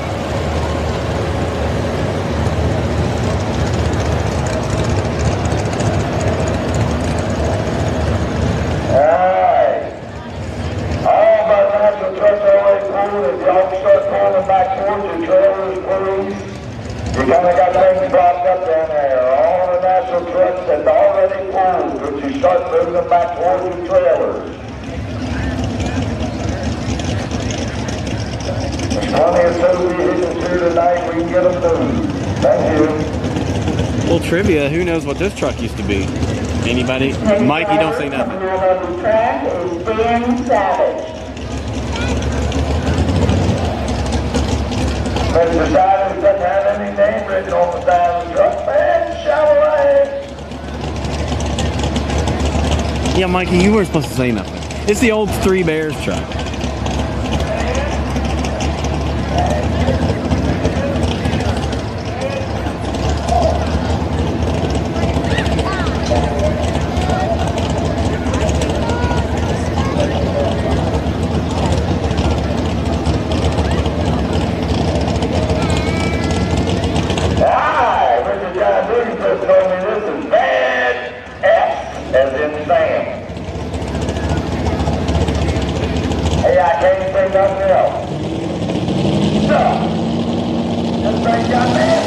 You kind of got things propped up down there. All the national trucks that's already pulled, but you start moving them back towards the trailers. There's plenty of associations here tonight. We can get them moved. Thank you. Little trivia, who knows what this truck used to be? Anybody? Mike, you don't say nothing. The track is Dan Savage. Mr. Savage doesn't have any name written on the side of the truck. Man, Chevrolet. Yeah, Mikey, you weren't supposed to say nothing. It's the old Three Bears truck. Hi, Mr. John Booty just told me this is bad. say nothing else. So, let's break down there.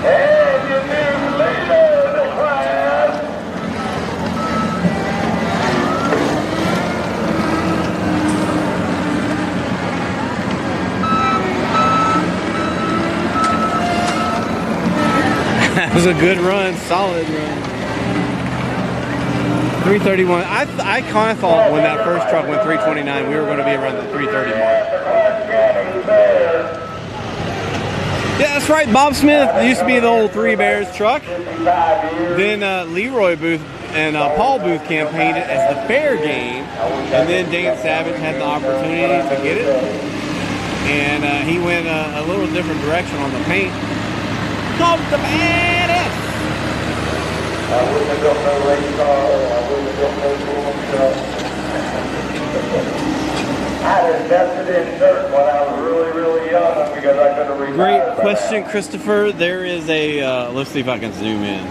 And your new leader of the class. That was a good run, solid run. 331. I kind of thought when that first truck went 329, we were going to be around the 330 mark. Yeah, that's right. Bob Smith used to be the old Three Bears truck. Then Leroy Booth and Paul Booth campaigned it as the fair game. And then Dan Savage had the opportunity to get it. And he went a little different direction on the paint. Called the badass. I wouldn't have built no race car. I wouldn't have built no woman truck. I had invested in dirt when I was really, really young because I couldn't retire. Great question, Christopher. There is a, let's see if I can zoom in.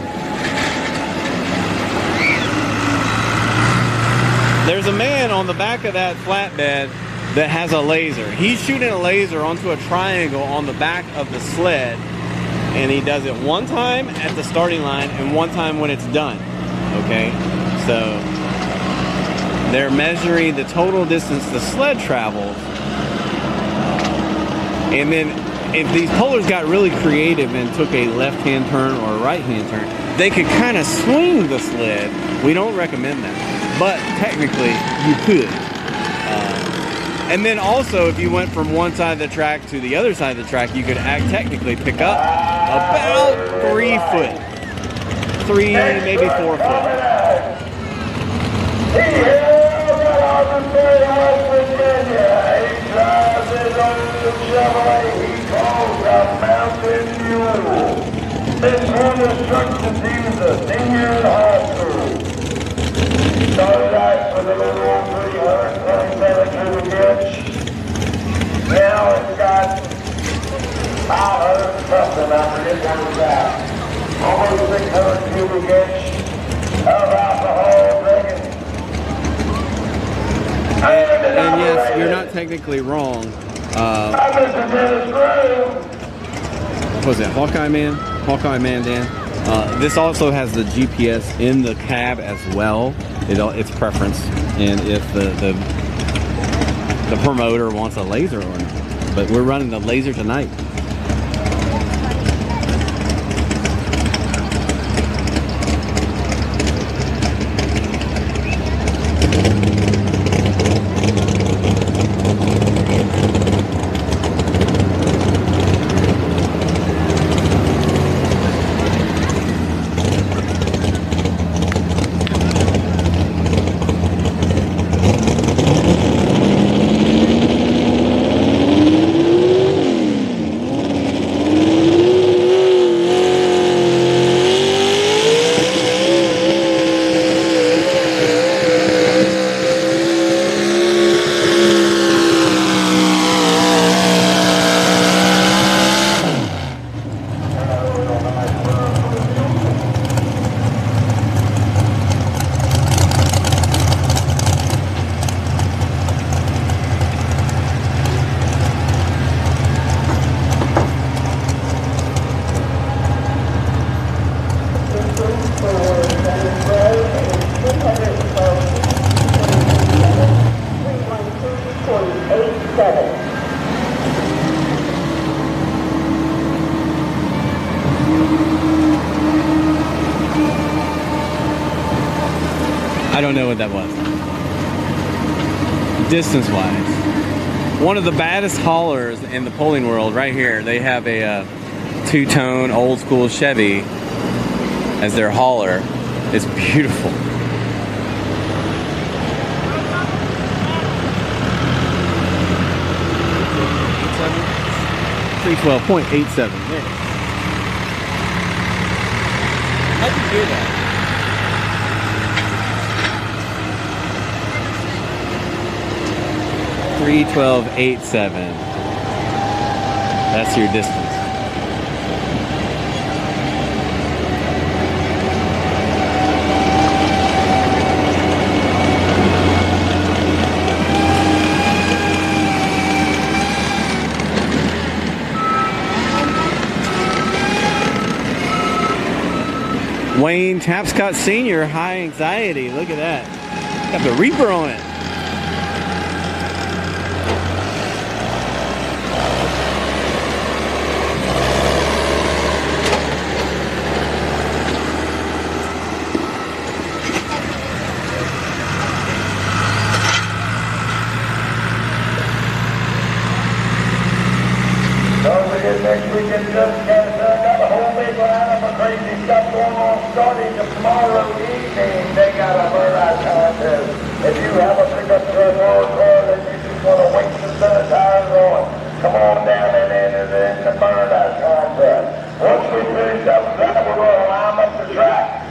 There's a man on the back of that flatbed that has a laser. He's shooting a laser onto a triangle on the back of the sled. And he does it one time at the starting line and one time when it's done. Okay? So they're measuring the total distance the sled travels. And then if these pullers got really creative and took a left-hand turn or a right-hand turn, they could kind of swing the sled. We don't recommend that. But technically, you could. And then also, if you went from one side of the track to the other side of the track, you could technically pick up about 3 foot. 3, maybe 4 foot. This one instructions, he was a senior in high school. Started out with a little old 327 cubic inch. Now it's got 500 something, I forget what it's at. Almost 600 cubic inch of alcohol drinking. And yes, you're not technically wrong. What was it, Hawkeye Man? Hawkeye Man, Dan? This also has the GPS in the cab as well. It's preference, and if the promoter wants a laser or not. But we're running the laser tonight. I don't know what that was. Distance-wise. One of the baddest haulers in the pulling world right here. They have a two-tone old school Chevy as their hauler. It's beautiful. $312.87. How'd you do that? $312.87. That's your distance. Wayne Tapscott Sr., high anxiety. Look at that. Got the Reaper on it. Don't forget next weekend, just got a whole big lineup of crazy stuff going on starting tomorrow evening. They got a burnout contest. If you have a pickup truck or a car that you just want to wait some sun tires on, come on down and enter in the burnout contest. Once we finish up with that, we're going to line up the track.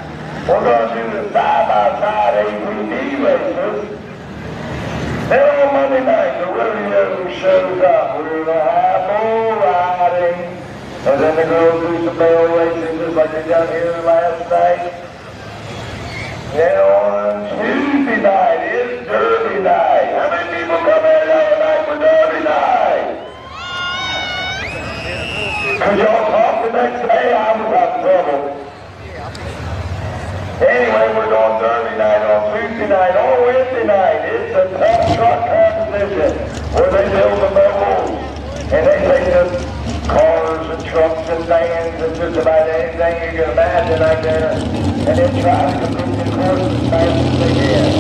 We're going to do the side-by-side AVD races. Then on Monday night, the rodeo shows up. We're going to have bull riding. And then the girls do some barrel racing just like they done here last night. Then on Tuesday night is Derby night. How many people come in the other night for Derby night? Could y'all talk the next day? I was having trouble. Anyway, we're doing Derby night on Tuesday night. On Wednesday night, it's a tough truck competition where they build the mobiles and they take the cars and trucks and vans and just about anything you can imagine out there and then try to complete the course as fast as they can.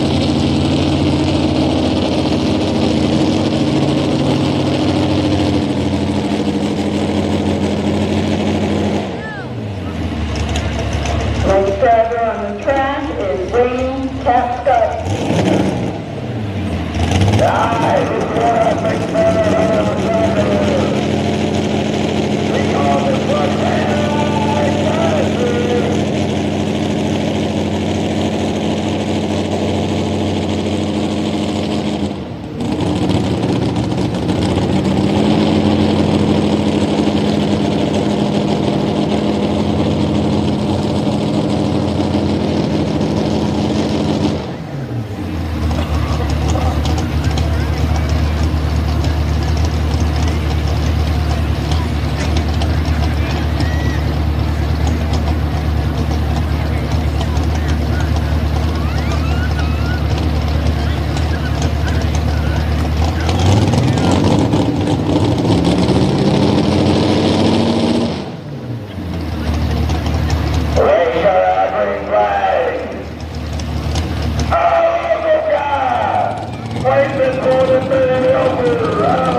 Next driver on the track is Wayne Tapscott. Nice, this is what I think about we call this one Wait, this one is being over.